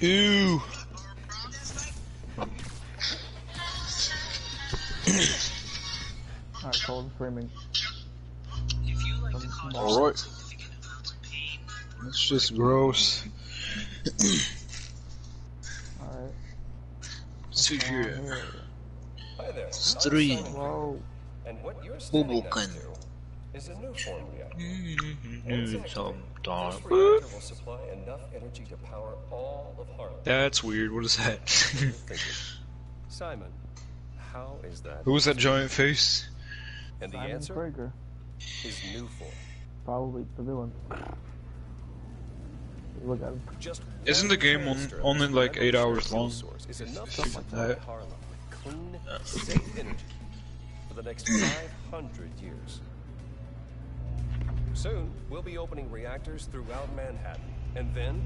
Ew. Alright, cold framing. Alright. That's just gross. Alright. See here. Hi there. Stream. Whoa. And what you're standing next Bubblekin. to is a new form reactor. This reactor will supply enough energy to power all of Harlem. That's weird. What is that? You're thinking, Simon, how is that? Who was that giant face? And the Simon answer Krieger. is new form. Probably the villain. Look at him. Just Isn't the game only like 8 hours long? Is enough to Something like supply that. Harlem with clean, safe energy for the next 500 years. Soon, we'll be opening reactors throughout Manhattan, and then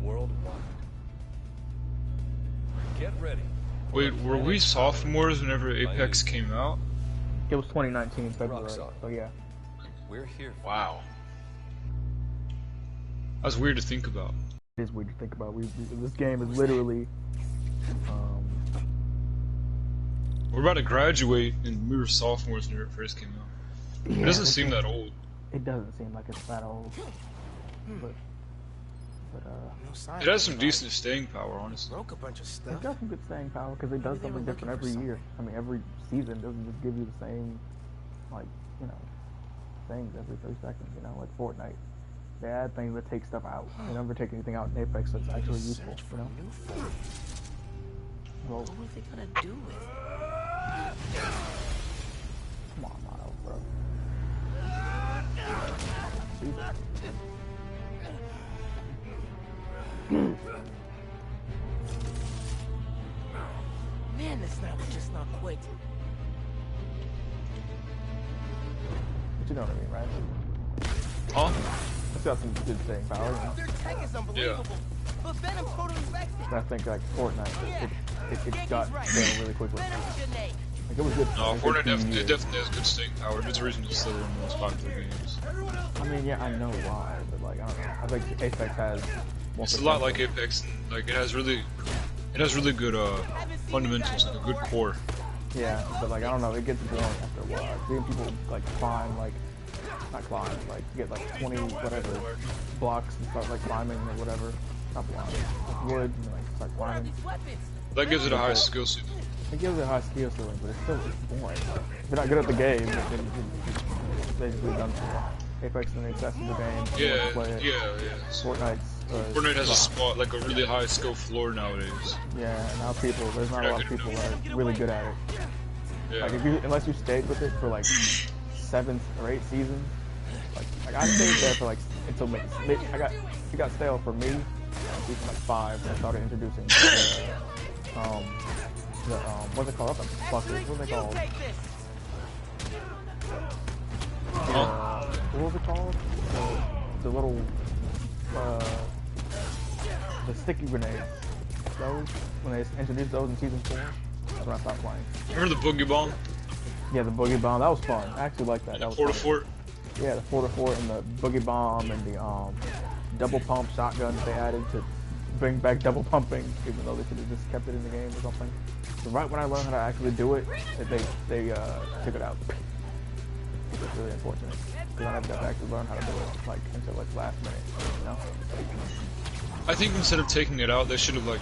worldwide. Get ready. Wait, were we sophomores whenever Apex came out? It was 2019 February. Rockstar. So yeah. We're here. Wow. That's weird to think about. It is weird to think about. This game is literally. We're about to graduate, and we were sophomores when it first came out. Yeah, It doesn't seem that old. It doesn't seem like it's that old. But No sign It has some of decent staying power, honestly. broke a bunch of it stuff. does some good staying power because it does Maybe they something were different looking every for year. I mean, every season doesn't just give you the same, like, you know, things every 3 seconds. You know, like Fortnite. They add things that take stuff out. They never take anything out in Apex that's actually useful. Search You for know. new form. Well, What were they gonna do with it? come on, Miles, bro. Jesus. Man, this night was just not quite. But you know what I mean, right? Huh? It's got some good staying power. You know? Their tech is unbelievable. But Venom totally wrecks it. And I think like Fortnite, it got stale really quickly. Venom should name. Like it was good. No, like, Fortnite good few definitely years. has good staying power. There's a reason it's still one of the most popular games. I mean, yeah, I know why, but like I don't know. I think Apex has. More It's a lot potential. like Apex, and like it has really good fundamentals, like a good core. Yeah, but like I don't know, it gets boring after a while. Seeing people like climb, like not climb, like get like 20 whatever blocks and start like climbing or whatever. Not blocks, like wood and like start What are climbing. these weapons? That gives it a high skill ceiling. It gives it a high skill ceiling, but it's still boring. If you're not good at the game, it's basically done for. Apex is accessible game. Yeah, Play it. yeah. Fortnite's. Fortnite has a spot, like a really high skill floor nowadays. Yeah, now there's not a lot of people that are really good at it. Yeah. Like unless you stayed with it for like 7 or 8 seasons, like I stayed there for like until it got stale for me. Season like 5, when I started introducing what's it called? What are they called? What was it called? The little the sticky grenades. Those when they introduced those in season 4, that's when I stopped playing. Remember the Boogie Bomb? Yeah, the boogie bomb. That was fun. I actually liked that. And That the was Porta fun. Fort? Yeah, the 4-4 and the boogie bomb and the double pump shotgun that they added to bring back double pumping, even though they could have just kept it in the game or something. So right when I learned how to actually do it, they took it out. It's really unfortunate because I never got to actually learn how to do it like until like last minute, you know. I think instead of taking it out, they should have like,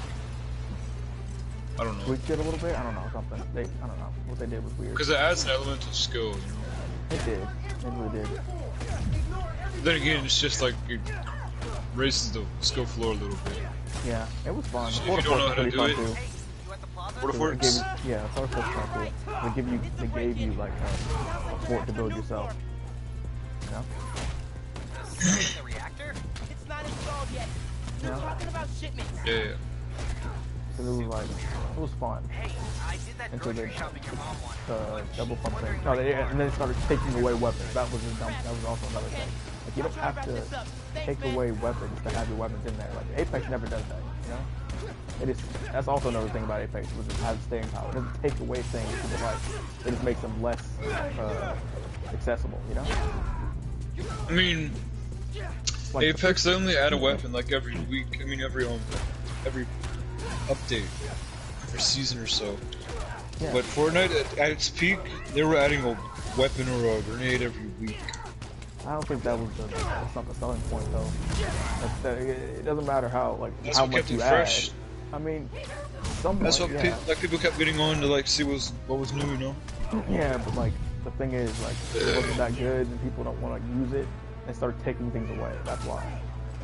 I don't know. Tweaked it a little bit. I don't know something. I don't know what they did was weird. Because it adds an element of skill, you know. It did. It really did. Then again, it's just like it raises the skill floor a little bit. Yeah, it was fun. So if you don't know how to do it, Porta It gave Forts? you, yeah, Porta Forts kind of cool. They gave you like a fort to build yourself. You know? The reactor? It's not installed yet. We're Yeah. talking about shipments. Yeah. So it was like, it was fun. Hey, I did that Until grocery they, shopping your mom wanted. double pump thing. No, and then they started taking away weapons. That was just dumb. That was also another thing. Like you don't have to take away weapons to have your weapons in there. Like Apex never does that. You know? It is. That's also another thing about Apex, which is has staying power. It doesn't take away things to the like. It just makes them less accessible. You know? I mean, Like, Apex, they only add a weapon like every week. I mean, every every update, every season or so. Yeah. But Fortnite at its peak, they were adding a weapon or a grenade every week. I don't think that's not the selling point though. It doesn't matter how That's how what much kept you it add. fresh. I mean, somewhat, That's what yeah. people kept getting on to like see what was new, you know. Yeah, but like the thing is, like it wasn't that good, and people don't want to use it, and start taking things away. That's why,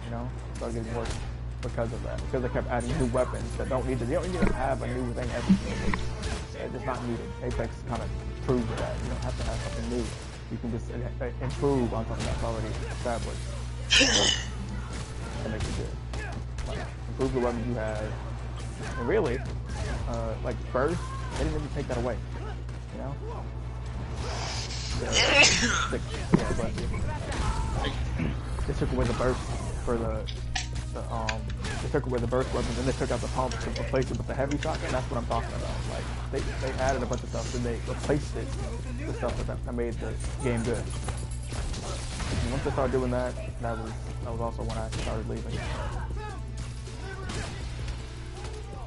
you know, it started getting worse because of that. Because they kept adding new weapons that don't need to. You don't need to have a new thing every single week. It's just not needed. Apex kind of proves that you don't have to have something new. You can just improve on something that's already established. And make it good. Like, improve the weapons you have. And really, like first, they didn't even take that away. You know? They took away the burst for they took away the burst weapons and they took out the pump to replace it with the heavy shotgun. That's what I'm talking about. Like they added a bunch of stuff and they replaced it with stuff that made the game good. And once they started doing that, that was also when I started leaving.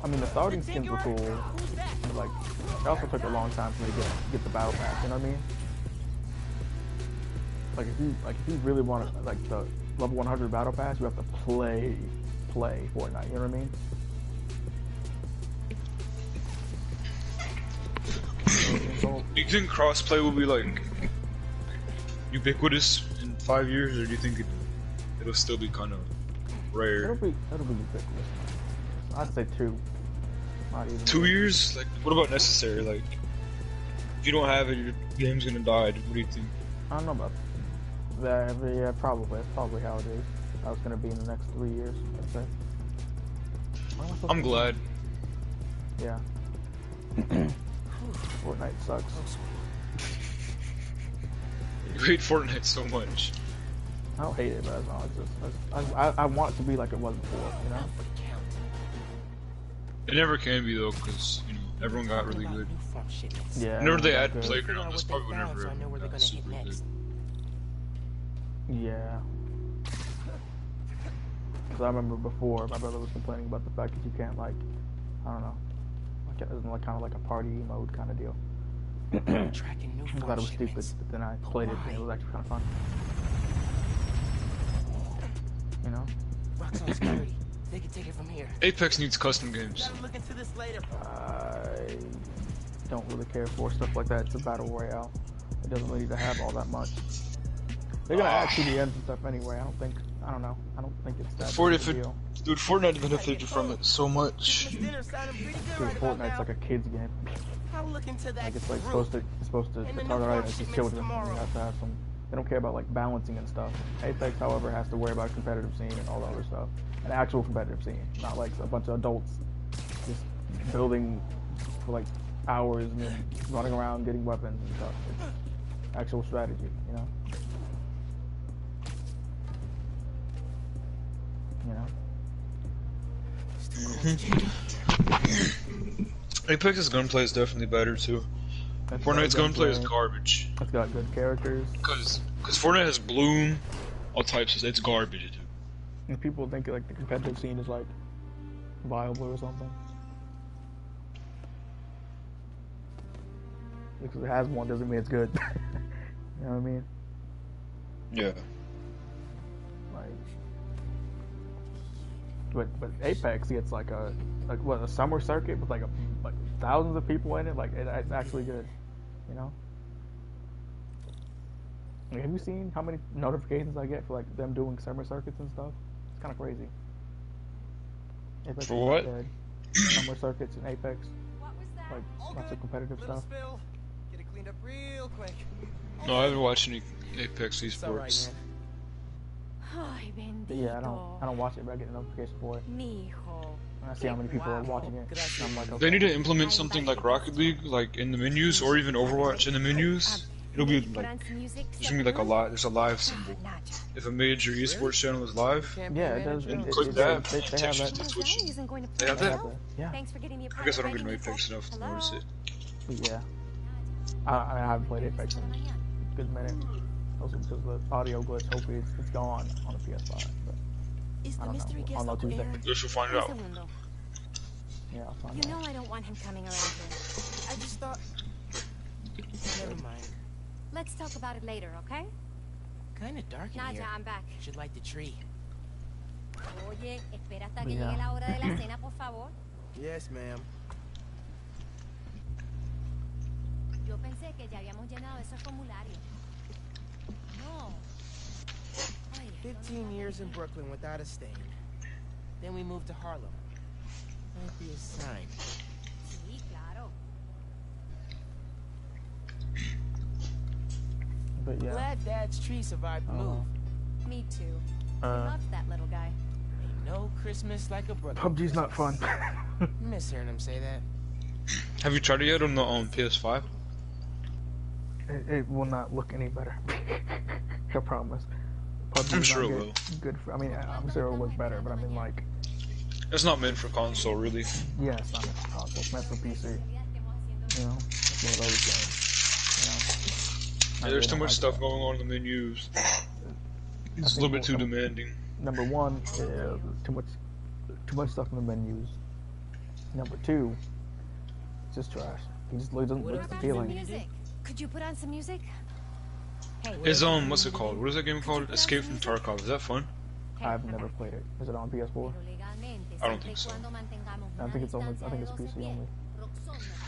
I mean, the starting skins were cool, but like it also took a long time for me to get the battle pass. You know what I mean? Like if you really want to, like the level 100 battle pass, you have to play Fortnite. You know what I mean? Do you think crossplay will be like ubiquitous in 5 years, or do you think it'll still be kind of rare? It'll be ubiquitous. I'd say 2. Not even 2 years? Like, what about necessary? Like, if you don't have it, your game's gonna die. What do you think? I don't know about that. Yeah, probably. That's probably how it is. How it's gonna be in the next 3 years, I'd say. I'm glad. Yeah. Fortnite sucks. You hate Fortnite so much. I don't hate it, but it's just, I want it to be like it was before, you know? It never can be though, because you know everyone got really good. Yeah. Whenever they everyone add got good. Playground, that's probably whenever everyone got super good. Yeah. Because I remember before, my brother was complaining about the fact that you can't, like, I don't know, like it isn't like kind of like a party mode kind of deal. I thought it was stupid, but then I played it and it was actually kind of fun. You know? They can take it from here. Apex needs custom games. Look into this later. I don't really care for stuff like that. It's a battle royale. It doesn't really need to have all that much. They're gonna add CDNs and stuff anyway. I don't think it's that big of a deal. Dude, Fortnite benefited from it so much. Dude, Fortnite's like a kid's game. Like it's like supposed to it's alright, it's just children. You have to have some. They don't care about like balancing and stuff. Apex, however, has to worry about competitive scene and all the other stuff. An actual competitive scene, not like a bunch of adults just building for like hours and then running around getting weapons and stuff. It's actual strategy, you know. Apex's gunplay is definitely better too. Fortnite's gunplay is garbage. It's got good characters. Because Fortnite has Bloom, all types of it's garbage, dude. And people think like the competitive scene is like viable or something. Because it has one doesn't mean it's good. You know what I mean? Yeah. Like, but Apex gets like a summer circuit with like thousands of people in it. Like it's actually good, you know. Like, have you seen how many notifications I get for like them doing summer circuits and stuff? It's kind of crazy. Apex For what? Dead. Summer circuits in Apex, like lots of competitive stuff. Get it cleaned up real quick. No, I haven't watched any Apex esports. Yeah, I don't watch it, but I get a notification for it. And I see how many people are watching it. And I'm like, okay. They need to implement something like Rocket League, like in the menus, or even Overwatch in the menus. It'll be like there's gonna be like there's a live symbol. If a major esports channel is live, Yeah, it does. click that. They have that. Switch. They have that. Yeah. I guess I don't get an Apex enough to notice it. Yeah. I haven't played Apex in a good minute. Also because of the audio glitch. Hopefully it's gone on the PS5. But I don't know. On Tuesday. Guess we'll find out. Yeah, I'll find You out. know I don't want him coming around here. I just thought. Never mind. Let's talk about it later, okay? Kinda dark in Nadia, here. I'm back. Should light the tree. Oye, espera hasta que Yeah. llegue la hora de la cena, por favor. Yes, ma'am. Yo pensé que ya habíamos llenado esos formularios. No. Ay, 15 years in Brooklyn without a stain. Then we moved to Harlem. Might be a sign. sí, claro. But yeah. Glad Dad's tree survived the move. Me too. I Uh, loved that little guy. Ain't no Christmas like a Brooklyn. PUBG's not fun. Christmas. Miss hearing him say that. Have you tried it yet on the PS5? It will not look any better. I promise. PUBG's I'm not sure it good, will. Good for. I mean, I'm sure it'll look better, but I mean, like, It's not meant for console, really. yeah, it's not meant for console. It's meant for PC. You know, it's one of those games. You know, I Yeah, there's really too don't much like stuff that. going on in the menus. It's a think little bit too we'll- demanding. Number one, too much stuff in the menus. Number two, it's just trash. It just doesn't What look else did appealing. you Music. Could you put on some music? Hey, Is what's it called? What is that game called? Escape from Tarkov. Is that fun? I've never played it. Is it on PS4? I don't think so. I think it's PC only.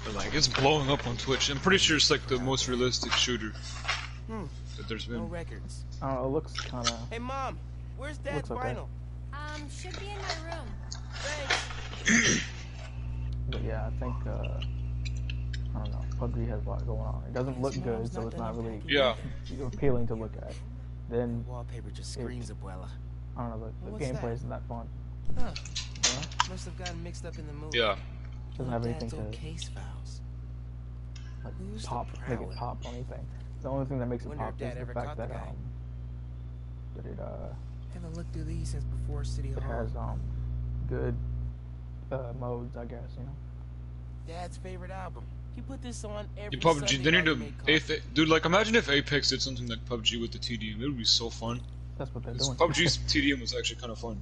But like, it's blowing up on Twitch. I'm pretty sure it's like the most realistic shooter that there's No been. records. I don't know, it looks kind of. Hey, Mom, where's Dad's Looks okay. vinyl? Should be in my room. Thanks. But yeah, I think I don't know. PUBG has a lot going on. It doesn't look good, so it's not really Yeah. appealing to look at. Then Wallpaper just screams Abuela. I don't know. The What's gameplay that? isn't that fun. Huh. You know? Must have gotten mixed up in the movie. Yeah. Doesn't have anything Dad's old to case files. like Who's the pop, make it prowler? pop or anything. The only thing that makes it Wonder if pop Dad is the ever fact caught the that guy. that it Haven't looked through these since before City it Hall. has good modes, I guess, you know. Dad's favorite album. He put this on every Dude, PUBG, Sunday they need while to. he made coffee. Dude, like, imagine if Apex did something like PUBG with the TDM. It would be so fun. That's what they're 'Cause doing. PUBG's TDM was actually kind of fun.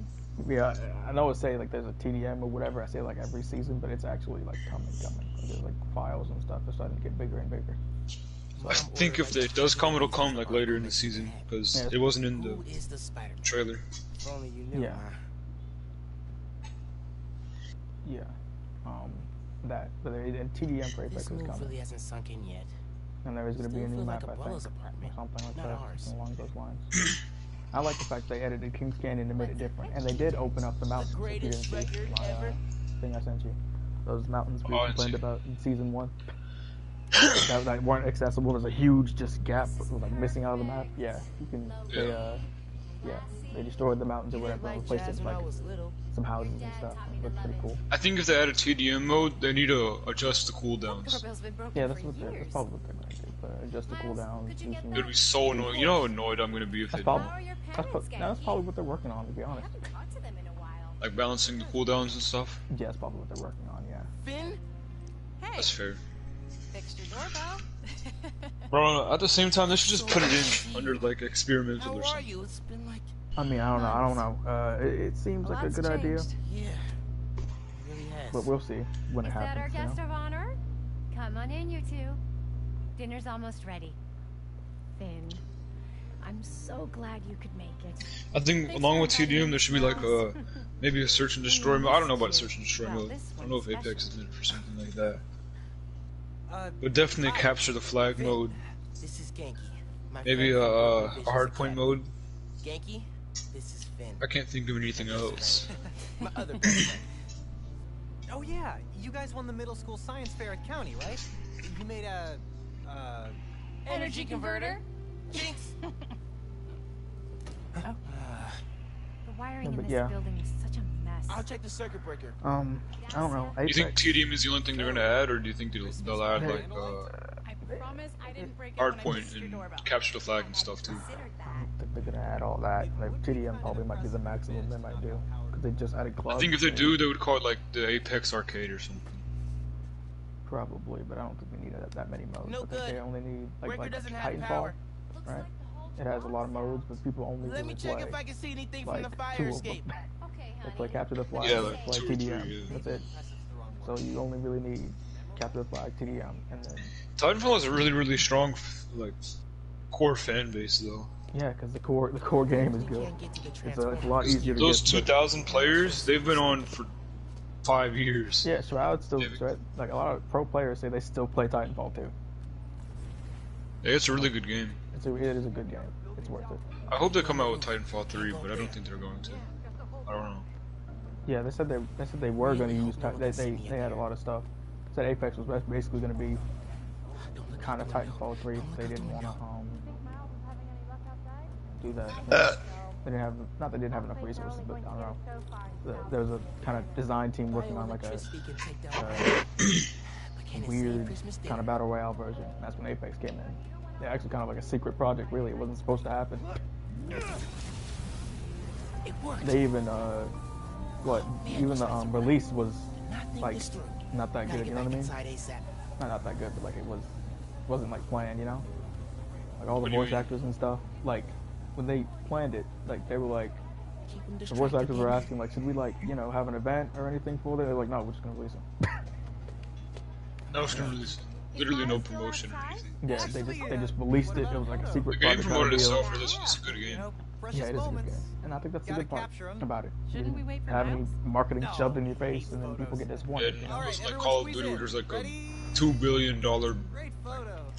Yeah, I know it say like there's a TDM or whatever. I say like every season, but it's actually like coming. Like, there's like files and stuff. They're starting to get bigger and bigger. I think if it does come, it'll come like later in the season because Yeah. it wasn't in the Who is the Spider-Man? trailer. If only you knew. Yeah. Ma. Yeah. But and TDM for Apex This is move coming, really hasn't sunk in yet. and there is going to be a Still new feel map, like I Abuela's think, or apartment, something like not that, ours. something along those lines. I like the fact they edited Kings Canyon and made it different, and they did open up the mountains. If you didn't greatest see record my ever. thing I sent you, those mountains we Oh, I didn't complained see. about in season 1. that weren't accessible. There's a huge just gap, like missing out of the map. Yeah, you can. They destroyed the mountains or whatever, and replaced it with like was little. some houses and stuff. It looked pretty cool. I think if they add a TDM mode, they need to adjust the cooldowns. Doorbell's been broken Yeah, that's for what they're. years. That's probably what they're going to do. But just the cooldowns. could you get do some- It would be so annoying. You know how annoyed I'm gonna be if they That's don't. probably. How are your That's, parents, that's Genki? probably what they're working on, to be I honest. haven't talked to them in a while. Like balancing the cooldowns and stuff. Yeah, that's probably what they're working on. Yeah. Finn? Hey, That's fair. fixed your doorbell. Bro, at the same time, they should just put it in under like experimental How or are something. you? It's been like, I mean, I don't know. It seems like a Lots good idea, changed. yeah, it really has. but we'll see when it Is that our happens. You guest know? of honor? Come on in, you two. Dinner's almost ready. Finn, I'm so glad you could make it. I think along with TDM, there should be like a maybe a search and destroy mode. I don't know about search and destroy mode. I don't know if Apex is meant for something like that. But definitely hi, capture the flag Finn. mode. This is Genki. My Maybe friend a from the hard Vicious point Academy. mode. Genki, this is Finn. I can't think of anything else. My other best friend. Oh yeah, you guys won the middle school science fair at County, right? You made a, Energy converter? Jinx. The wiring Yeah, in but this yeah. building is such a mess. I'll check the circuit breaker. I don't know. Do you think Apex, TDM is the only thing they're gonna add, or do you think they'll add like I promise I didn't break it hard when I point missed your and doorbell. capture the flag and stuff too? Considered I that. don't think they're gonna add all that. Like TDM probably might be the maximum they might do, because they just added clubs. I think if they and- do, they would call it like the Apex Arcade or something. probably, but I don't think they need that many modes. No I think they good. only need Breaker like doesn't have Titanfall, power. Looks right? like the whole It has a lot of modes, but people only Let me really check play if I can see anything like from the fire 2 of escape. them. Okay, They honey. play capture the flag, Yeah, they like play 2 or 3, TDM. yeah. That's it. so you only really need Capture the Flag, TDM, and then Titanfall has a really, really strong, like, core fan base, though. yeah, because the core game is good. It's a lot easier to Those get. 2,000 players, they've been on for 5 years. Yeah, Shroud still like a lot of pro players say they still play Titanfall 2. Yeah, it's a really good game. It is a good game. It's worth it. I hope they come out with Titanfall 3, but I don't think they're going to. I don't know. Yeah, they said they were going to use. They had a lot of stuff. Said Apex was basically going to be kind of Titanfall 3. They didn't want to do that. They didn't have they didn't have enough resources, but I don't know. There was a kind of design team working on like a weird kind of battle royale version. That's when Apex came in. They actually kind of like a secret project. Really, it wasn't supposed to happen. They even even the release was like not that good. You know what I mean? Not that good, but like wasn't like planned. You know, like all the voice actors and stuff. Like when they planned it, like they were like the voice actors were asking like, should we like have an event or anything for it? They're like, no, we're just gonna release them. No, it's gonna release. Literally no promotion or anything. Yeah, they just released it. It was like a secret The game project. promoted itself for this. It's a good game. Yeah, it is a good game, and I think that's the good part about it. Shouldn't we wait for Have now? any marketing shoved in your face, and then people get disappointed. Yeah, You know? it was like Call of Duty, where there's like a $2 billion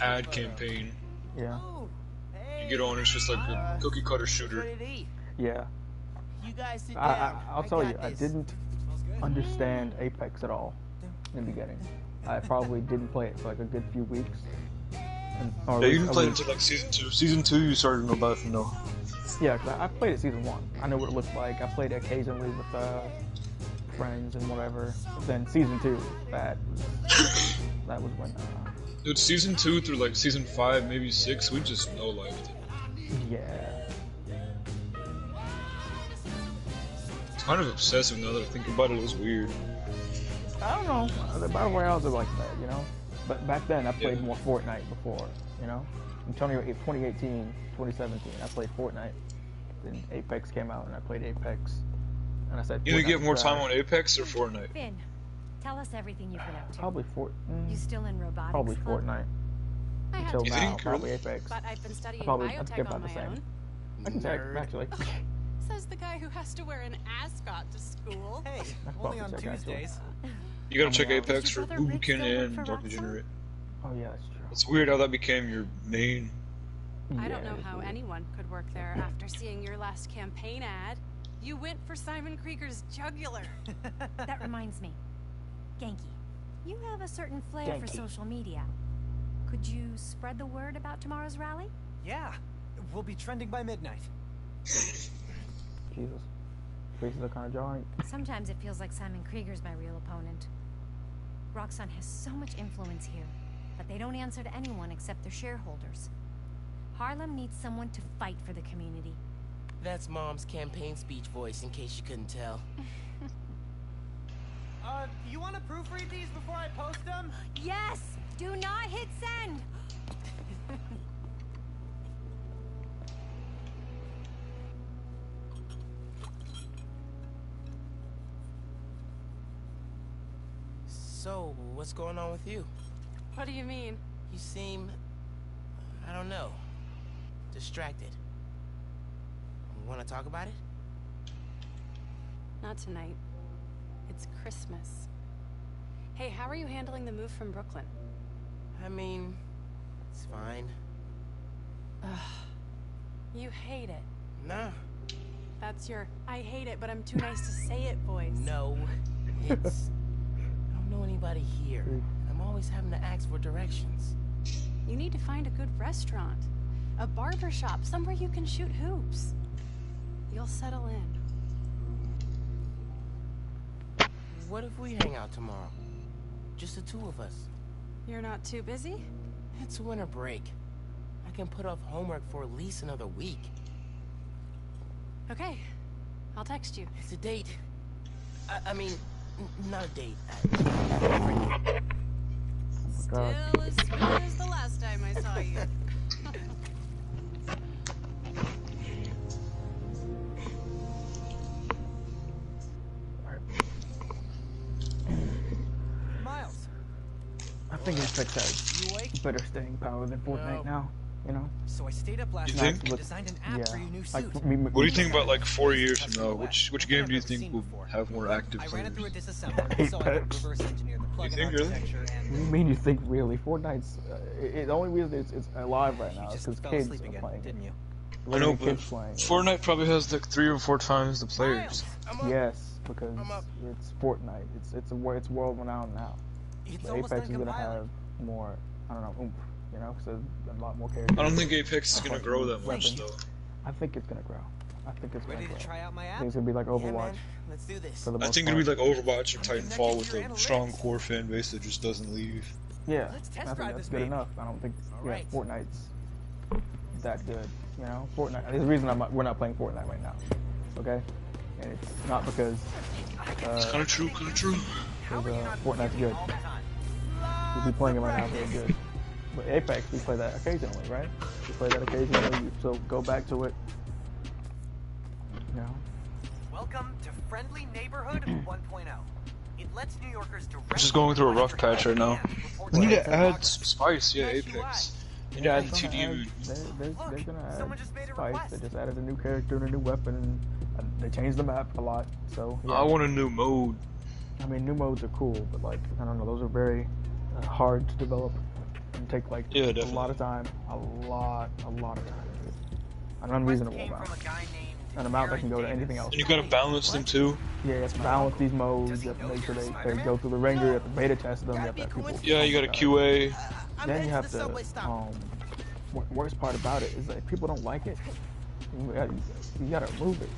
ad campaign. Yeah, You get on, it's just like a cookie cutter shooter. yeah. I'll tell you, I didn't understand Apex at all in the beginning. I probably didn't play it for like a good few weeks. Yeah, you didn't play it until like season 2. Season 2, you started to know about it from now. Yeah, cause I played it season 1. I know what it looked like. I played it occasionally with friends and whatever. But then season 2, that was when. Dude, season 2 through like season 5, maybe 6, we just no liked it. Yeah. It's kind of obsessive now that I think about it. It was weird. I don't know. The battle royales are like that, you know. But back then, I played more Fortnite before, you know. In 2018, 2017, I played Fortnite. Then Apex came out, and I played Apex. And I said, You either Fortnite get more was time trash. on Apex or Fortnite. Finn, tell us everything you've been up to. Probably You still in robotics? probably club? Fortnite. I had Until to, You now, think, probably really? Apex. but I've been studying Probably, I think they're biotech about on the my same. own. I can check, actually. Says the guy who has to wear an ascot to school. Hey, That's only probably on check, actually. Tuesdays. You gotta check Yeah. Apex Does for your brother Rick Ubukin still work and for Dark Rockstar? Degenerate. Oh, yeah, that's true. It's weird how that became your main. I don't know it's how weird. anyone could work there after seeing your last campaign ad. You went for Simon Krieger's jugular. That reminds me. Genki, you have a certain flair for Genki. social media. Could you spread the word about tomorrow's rally? Yeah, we'll be trending by midnight. Jesus. Faces are kind of jarring. Sometimes it feels like Simon Krieger's my real opponent. Roxxon has so much influence here, but they don't answer to anyone except their shareholders. Harlem needs someone to fight for the community. That's Mom's campaign speech voice, in case you couldn't tell. You want to proofread these before I post them? Yes! Do not hit send! So, what's going on with you? What do you mean? You seem, I don't know, distracted. Want to talk about it? Not tonight. It's Christmas. Hey, how are you handling the move from Brooklyn? I mean, it's fine. You hate it. Nah, That's your I hate it, but I'm too nice to say it voice. no. It's, I don't know anybody here. I'm always having to ask for directions. You need to find a good restaurant, a barber shop, somewhere you can shoot hoops. You'll settle in. What if we hang out tomorrow? Just the two of us. You're not too busy? It's winter break. I can put off homework for at least another week. Okay, I'll text you. It's a date. I mean, not a date. God. Still as sweet as the last time I saw you. think Apex has You awake? better staying power than Fortnite now. You know? So I stayed up last You night think? and designed an app Yeah. for your new Like, suit. What do you think about like 4 years That's from now? the West. Which Nothing game I've do you ever think seen will before. have more active I ran it players? through a disassembler, so I could Apex. reverse engineer the plugin think, really? architecture What and do you mean you think really? Fortnite's the only reason it's alive right now you is just because fell kids asleep are again, playing didn't it. you? I know, Literally but kids playing it. Fortnite probably has like 3 or 4 times the players. Miles, I'm up. Yes, because I'm up. it's Fortnite. It's world renowned now. It's But almost Apex done is gonna compiling. have more, I don't know, oomph. You know, because there's a lot more characters. I don't think Apex is gonna Like, grow that much weapons. though. I think it's gonna grow. I think it's gonna Ready grow. to try out my I app? think it's gonna be like Yeah, Overwatch man. Let's do this. for the I most think part. it'll be like Overwatch or connected Titanfall to with your a strong analytics. core fan base that just doesn't leave. Yeah, Let's I test think drive that's this good baby. enough. I don't think Alright. Fortnite's that good. You know, Fortnite. There's a reason we're not playing Fortnite right now. Okay, and it's not because It's kind of true, kind of true. Fortnite's good. We'll be playing it right now, very good. But Apex, we play that occasionally, right? We play that occasionally, so go back to it. You know, Welcome to Friendly Neighborhood 1.0. It lets New Yorkers It's just going through a rough patch right now. We need to add some spice, yeah, Apex. We need to add the they're gonna TDM. they're gonna someone add just made a spice. request. They just added a new character and a new weapon, and they changed the map a lot. So yeah. I want a new mode. I mean, new modes are cool, but like I don't know, those are very hard to develop and take like Yeah, a definitely. lot of time, a lot of time, an unreasonable Came amount, from a guy named an amount that can go to Aaron anything else. And you gotta balance them too. Yeah, you have to balance these modes. You have to make sure they go through the ringer. You have to beta test them. You have to have people. Yeah, you gotta QA. Then you have to. Worst part about it is that if people don't like it, you gotta remove it.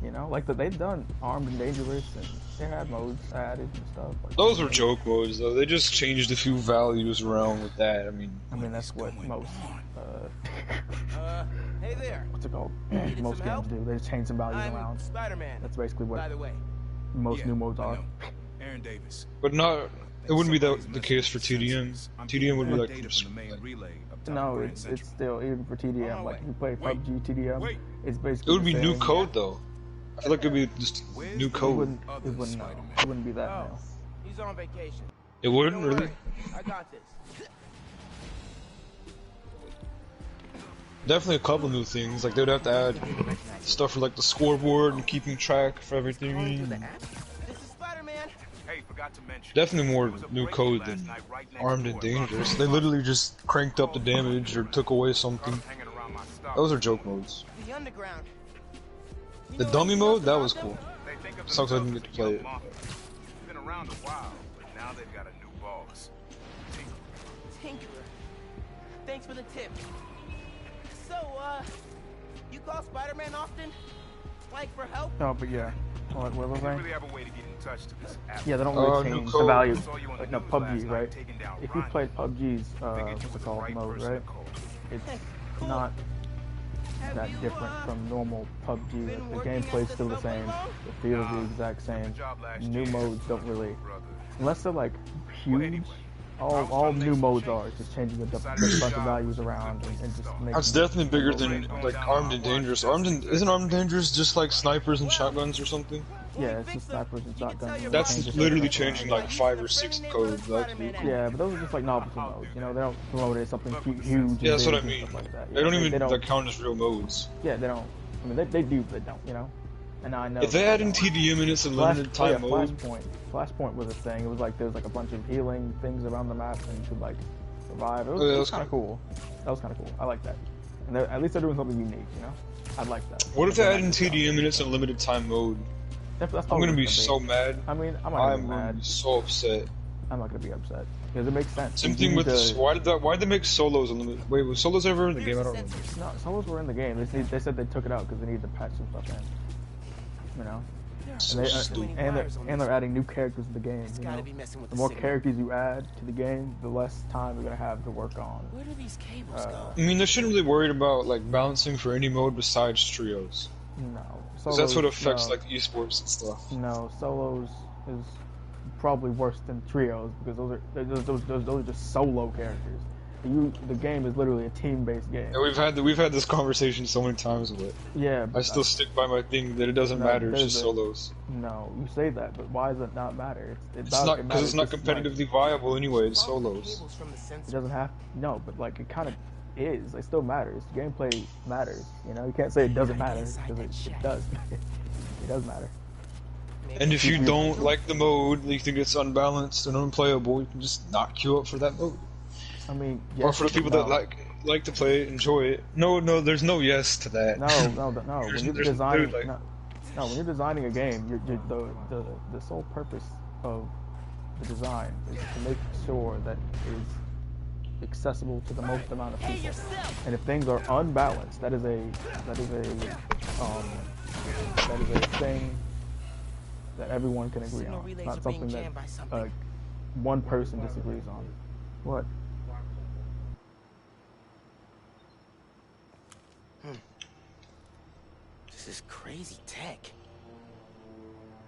You know, like they've done Armed and Dangerous, and they had modes added and stuff. Like Those are joke modes though. They just changed a few values around with that. I mean, that's what most. Hey there. What's it called? Needed Most some games help? do. They just change some values I'm around. Spider-Man. That's basically By what the way, most new modes are. Aaron Davis. but not. It wouldn't be the case for TDM. TDM would be like from No, it's still even for TDM. Like if you play PUBG TDM, it's It basically. would be the new same. code though. I feel like it'd be just new It code. wouldn't. It wouldn't. No, it wouldn't be that Oh. now. he's on vacation. It wouldn't Don't really. worry, I got this. Definitely a couple new things. Like they'd have to add stuff for like the scoreboard and keeping track of everything. This is Spider-Man. Hey, forgot to mention. Definitely more new code than Armed and Dangerous. They literally just cranked up the damage or took away something. Those are joke modes. The underground. You The know dummy anything mode, else that about was them? cool. They think of Sucks I didn't themselves get as to a play young it. mafia. Been around a while, but now they've got a new boss. Tinkerer. Thanks for the tip. So, you call Spider-Man often? Like for help? No, but yeah. What was I You saying? really have a way to get in touch to this app. Yeah, they don't Oh, really new change the code. value. Saw you on the Like no news last PUBG, night right? taking down If you Ronnie. play PUBG's Figured you what's was it the called right mode, person right? to call. It's Cool. not Have that you, different from normal PUBG. been Like, the working gameplay's at the still the subway same. long? The feel is the exact same. Job last New year. modes don't really, Brother. unless they're like Well, huge. anyway, All new modes are just changing a bunch of values around and just making. That's definitely bigger than like Armed and Dangerous. Isn't Armed and Dangerous just like snipers and shotguns or something? Yeah, it's just snipers and shotguns. and That's changes literally stuff around. changing like 5 or 6 codes. That's pretty cool. Yeah, but those are just like novelty modes. You know, they don't promote it as something huge. And Yeah, that's what big I and mean. stuff like that. They don't Yeah, even they don't. like count as real modes. Yeah, they don't. I mean, they do, but they don't. You know. And I know. If they that add in TDM and it's a limited oh, yeah, time mode, Flashpoint was a thing. It was like there was like a bunch of healing things around the map, and you could like survive. It was, Oh, yeah, it that's was kind of cool. That was kind of cool. I like that. And at least they're doing something unique. You know. I like that. what if they add in That's TDM and it's a limited time mode? that's I'm probably gonna be what it's so mad. I mean, I'm not gonna be I'm gonna mad. be so upset. I'm not gonna be upset because it makes sense. Same You thing need with this. to- Why'd they make solos unlimited? Wait, was solos ever in the game? I don't remember. No, solos were in the game. They said they took it out because they needed to patch some stuff in. You know. So And, stupid. they're adding new characters to the game. It's You gotta know? be messing with The the more signal. characters you add to the game, the less time you're gonna have to work on. Where do these cables go? I mean, they shouldn't really worry about like balancing for any mode besides trios, No, 'cause that's what solos, affects no. like esports and stuff. No, solos is probably worse than trios because those are just solo characters. The game is literally a team-based game. Yeah, we've had this conversation so many times with it. Yeah, I still stick by my thing that it doesn't matter. It's just solos. No, you say that, but why does it not matter? It's not because it's not competitively viable anyway. It's solos. It doesn't have no, but like it kind of is. It still matters. Gameplay matters. You know, you can't say it doesn't matter because it does. It does matter. And if you don't like the mode, you think it's unbalanced and unplayable, you can just not queue up for that mode. I mean, yes, or for the people that like to play it, enjoy it. No, there's no yes to that. No. When you're designing, when you're designing a game, the sole purpose of the design is to make sure that it is accessible to the most amount of people. And if things are unbalanced, that is a thing that everyone can agree on. It's not something that one person disagrees on. What? This is crazy tech.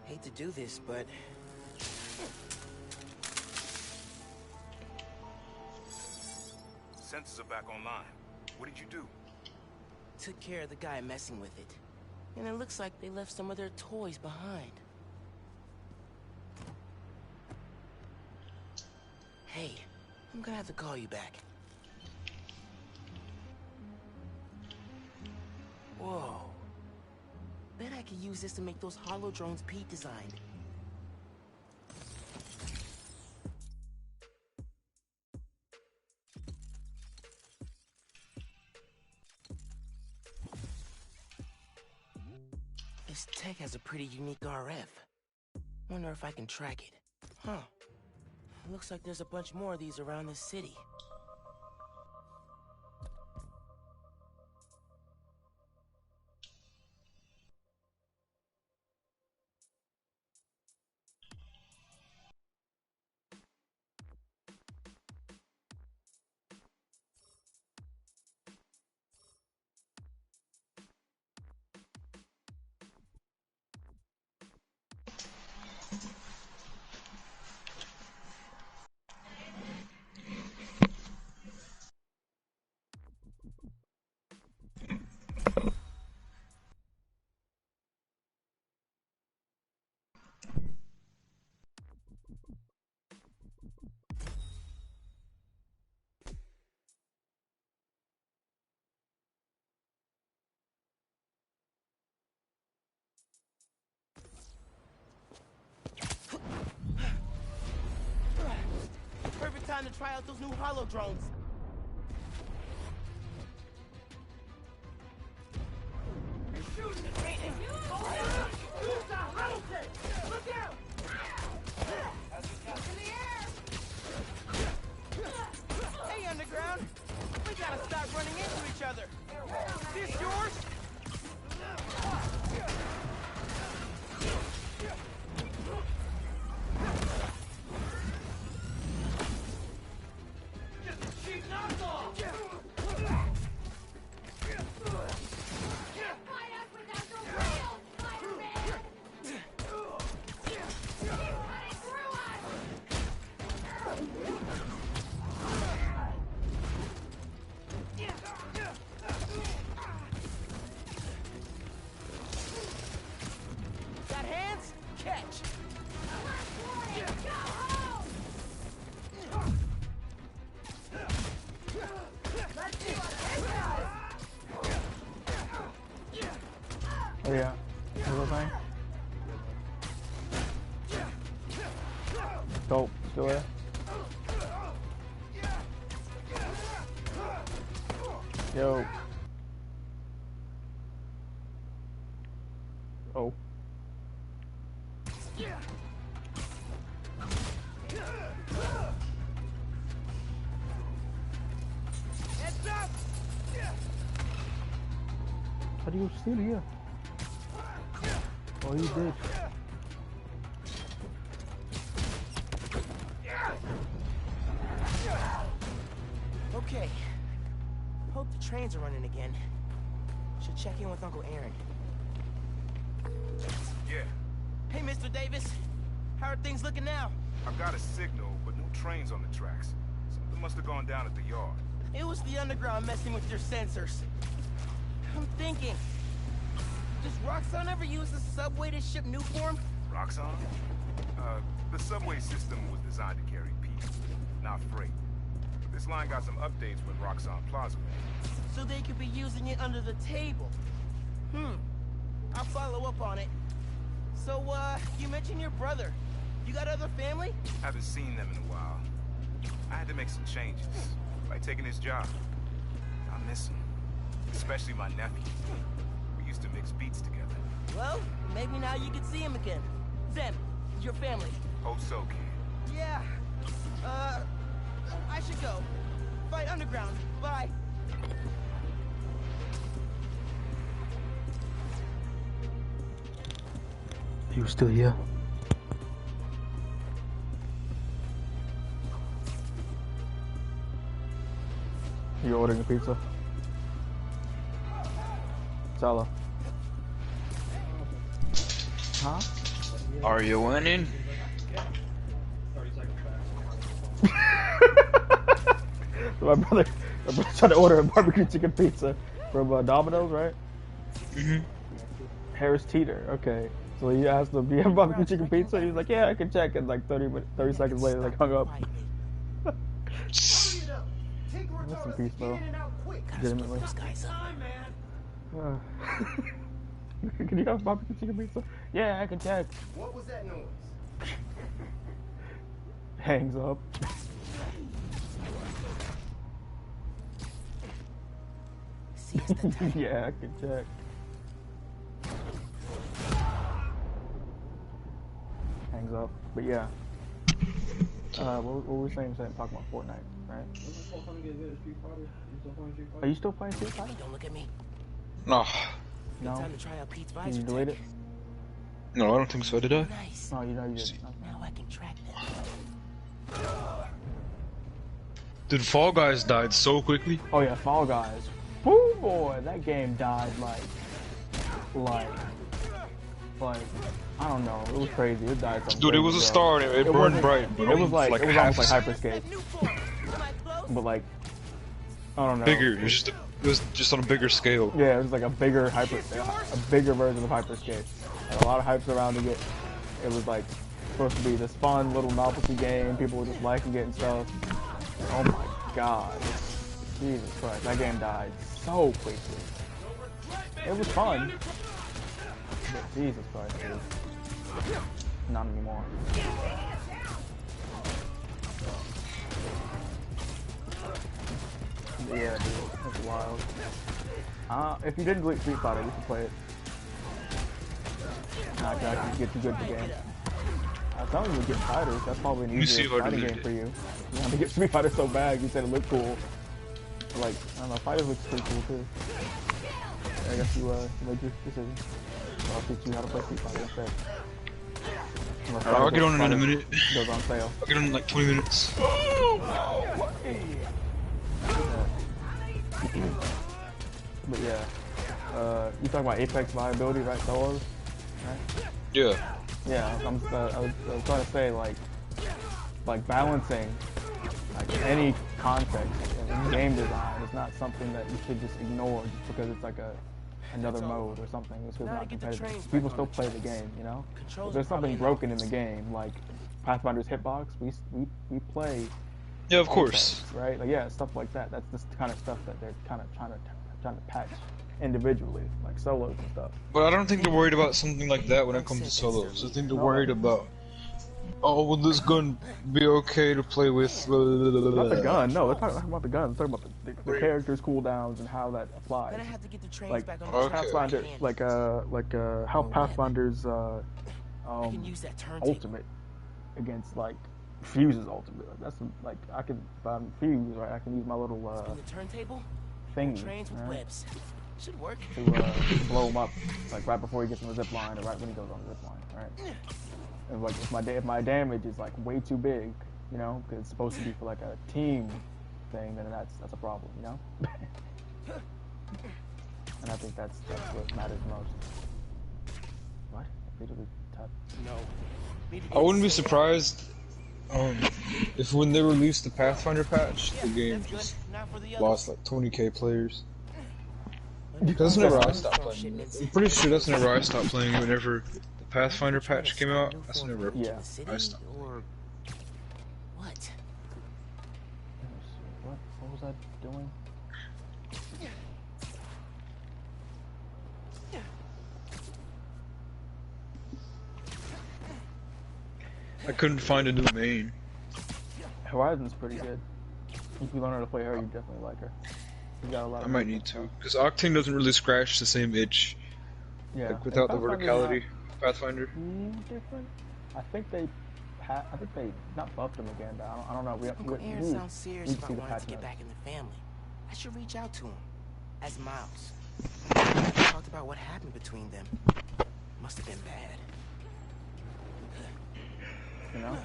Hate to do this, but sensors are back online. What did you do? Took care of the guy messing with it. And it looks like they left some of their toys behind. Hey, I'm gonna have to call you back. Whoa. Bet I could use this to make those hollow drones Pete designed. This tech has a pretty unique RF. Wonder if I can track it. Huh. Looks like there's a bunch more of these around this city. Perfect time to try out those new hollow drones. Hey, Underground! We gotta stop running into each other. Is this yours? Got hands? Catch! Oh yeah. What was I saying? Dope. Still there? Yo. Oh. Heads up! How do you steal here? Oh, you did. Okay. Hope the trains are running again. Should check in with Uncle Aaron. Yeah, Hey, Mr. Davis. How are things looking now? I got a signal, but no trains on the tracks. So Something must have gone down at the yard. It was the underground messing with your sensors. I'm thinking, does Roxxon ever use the subway to ship Nuform? Roxxon? The subway system was designed to carry people, not freight. But this line got some updates with Roxxon Plaza. So they could be using it under the table. I'll follow up on it. So, you mentioned your brother. You got other family? Haven't seen them in a while. I had to make some changes, like taking his job. I miss him, especially my nephew. We used to mix beats together. Well, maybe now you can see him again. Zen, your family. Hope so, kid. Yeah. I should go. Fight underground. Bye. He was still here. You ordering a pizza? Sala. Huh? Are you winning? My brother tried to order a barbecue chicken pizza from Domino's, right? Mm-hmm. Harris Teeter, okay. So he asked him, do you have barbecue chicken pizza? He was like, yeah, I can check. And like 30 seconds later, like hung up. Rest in peace, bro. Legitimately. Can you have barbecue chicken pizza? Yeah, I can check. What was that noise? Hangs up. Yeah, I can check. Hangs up. But yeah. What were we saying talking about Fortnite, right? Are you still playing Street Fighter? Don't look at me. No. No. Time to try out Pete's Did visor you delete it? No, I don't think so. Did I? Nice. Oh, you know you didn't. Now I can track them. Dude, Fall Guys died so quickly. Oh yeah, Fall Guys. Woo boy, that game died like I don't know. It was crazy. It died. Dude, it was a star. And it burned bright. But It was like like it was half almost like Hyperscape, but like I don't know. bigger. It was just on a bigger scale. Yeah, it was like a bigger version of Hyperscape. Like, a lot of hypes surrounding it. It was like supposed to be this fun little novelty game. People were just liking it and stuff. Oh my god. Jesus Christ, that game died so quickly. It was fun. But Jesus Christ, dude. Not anymore. Yeah, dude, that's wild. If you didn't delete Street Fighter, you should play it. Nah, Jack, you get too good at the game. I was telling you to get fighters. That's probably an easier fighting game for you. You want to get Street Fighter so bad, you said it looked cool. But like, I don't know, fighters looks pretty cool too. I guess you made your decision. So I'll teach you how to play Street Fighter instead. I'll get on in a minute. Goes on sale. I'll get on in like 20 minutes. But yeah, you talking about Apex viability, right? Solos, right? Yeah. Yeah, I was trying to say like balancing like any context in game design is not something that you should just ignore just because it's like another mode or something. It's just not competitive. People still play the game, you know. If there's something broken in the game, like Pathfinder's hitbox, we play. Yeah, of course. Apex, right? Like yeah, stuff like that. That's the kind of stuff that they're kind of trying to patch individually, like solos and stuff. But I don't think they're worried about something like that when it comes to solos. I think they're worried about, oh, will this gun be okay to play with? Not the gun, no. They're talking about the gun. They're talking about the characters' cooldowns and how that applies. Then I have to get the trains Like back on the track. Pathfinder, how Pathfinder's I can use that turntable. ultimate against like Fuse's ultimate. That's like if I'm Fuse, right? I can use my little Spin the turntable. thingy, Trains with right? webs. Should work. To blow him up, like right before he gets on the zip line or right when he goes on the zip line, right? And like if my damage is like way too big, you know, because it's supposed to be for like a team thing, then that's a problem, you know. And I think that's what matters most. What? Literally tap. No. I wouldn't be surprised if when they released the Pathfinder patch, the game just lost like 20k players. That's whenever I stopped playing it. I'm pretty sure that's whenever I stopped playing it. Whenever the Pathfinder patch came out, that's whenever I stopped. Or what? What was I doing? I couldn't find a new main. Horizon's pretty good. If you learn how to play her, you definitely like her. You got a lot. I might need to, because Octane doesn't really scratch the same itch. Yeah. Like without the verticality, Pathfinder. Different. I think they not buffed him again, but I don't know. Uncle Aaron sounds serious about wanting to get back in the family. I should reach out to him. As Miles. We talked about what happened between them. Must have been bad. You know?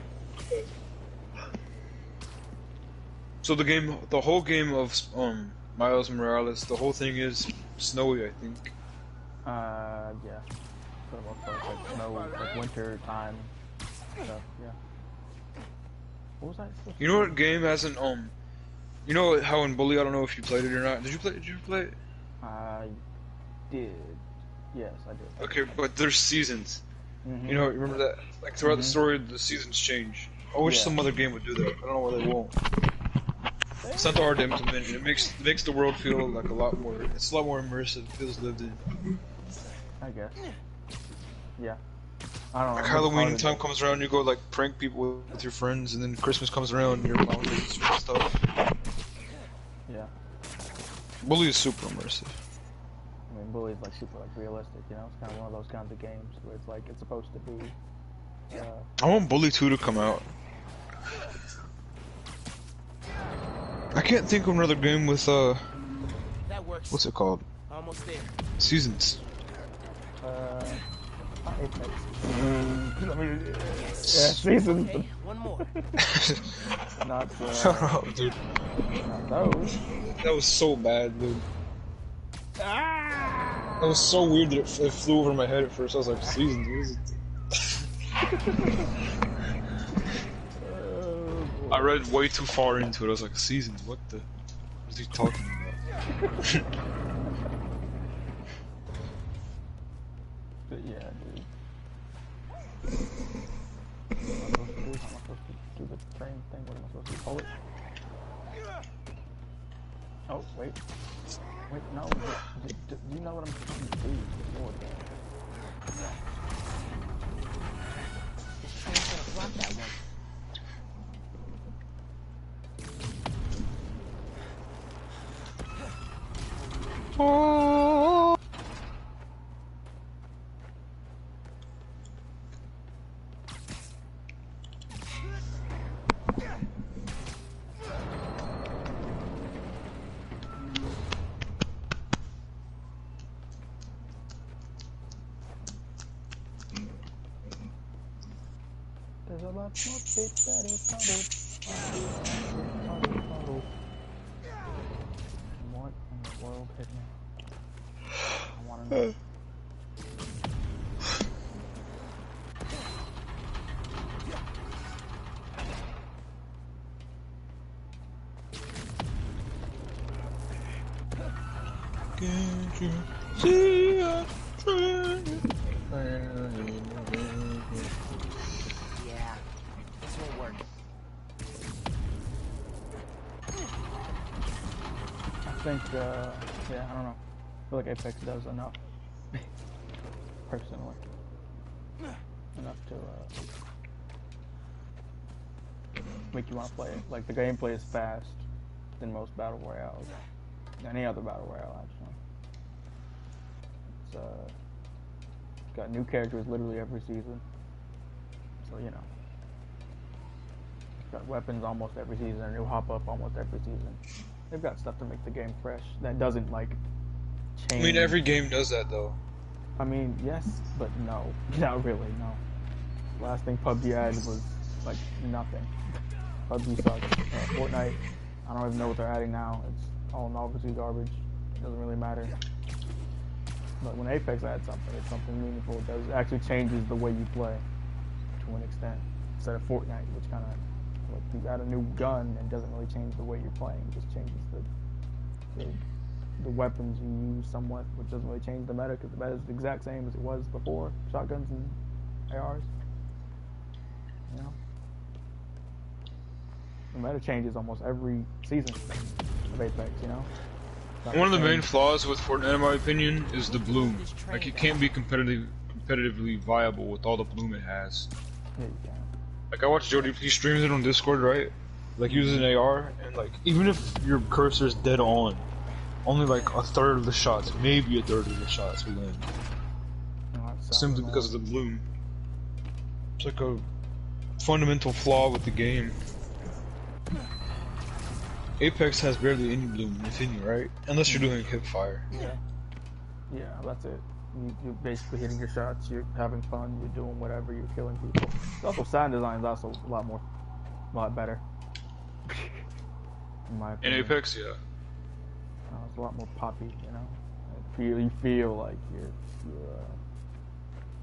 So the whole game of Miles Morales, the whole thing is snowy, I think. Yeah. For the most part, like snow, like winter time stuff. Yeah. What was I? You know what game hasn't You know how in Bully, I don't know if you played it or not. Did you play it? I did. Yes, I did. Okay, but there's seasons. You know, remember that? Like throughout the story, the seasons change. I wish some other game would do that. I don't know why they won't. It's not that hard to implement. It makes the world feel like a lot more. It's a lot more immersive. It feels lived in. I guess. Yeah. I don't know. Like Halloween time comes around, you go like prank people with your friends, and then Christmas comes around, and your mom does stuff. Yeah. Bully is super immersive. I mean, Bully is like super like realistic, you know. It's kind of one of those kinds of games where it's like it's supposed to be. I want Bully 2 to come out. I can't think of another game with That works. what's it called? Almost there. Seasons. Not Apex. I mean, yeah, seasons. Okay, one more. Not Oh, dude. not those. That was so bad, dude. That was so weird that it flew over my head at first. I was like, Seasons. I read way too far into it. I was like, Seasons? What is he talking about? But yeah, dude. What am I supposed to do? How am I supposed to do the train thing? What am I supposed to call it? Oh, wait. Wait, no. Do you know what I'm supposed to do before that? This train's gonna block that one. Oh. There's a lot more paper. What in the world hit me? I want to know. Can't you see a train? Yeah, this won't work. I think, yeah, I don't know. I feel like Apex does enough. Personally. Enough to, make you want to play it. Like, the gameplay is fast than most Battle Royales. Any other Battle Royale, actually. It's got new characters literally every season. So, you know. It's got weapons almost every season, a new hop-up almost every season. They've got stuff to make the game fresh that doesn't, like, change. I mean, every game does that, though. I mean, yes, but no. Not really, no. Last thing PUBG had was, like, nothing. PUBG sucks. Fortnite, I don't even know what they're adding now. It's all obviously garbage. It doesn't really matter. But when Apex adds something, it's something meaningful. It actually changes the way you play to an extent. Instead of Fortnite, which kind of Like you got a new gun, and it doesn't really change the way you're playing. It just changes the weapons you use somewhat, which doesn't really change the meta because the meta is the exact same as it was before. Shotguns and ARs. You know, the meta changes almost every season of Apex. You know. One of the main flaws with Fortnite, in my opinion, is the bloom. Like, it can't be competitively viable with all the bloom it has. Yeah, you can. Like, I watch Jody, he streams it on Discord, right? Like, uses an AR, and like, even if your cursor's dead on, only like a third of the shots, maybe a third of the shots will land. Simply because of the bloom. It's like a fundamental flaw with the game. Apex has barely any bloom, if any, right? Unless you're doing hip fire. Yeah, that's it. You're basically hitting your shots, you're having fun, you're doing whatever, you're killing people. Also, sound design is also a lot better. In my opinion. In Apex, yeah. It's a lot more poppy, you know. You feel like you're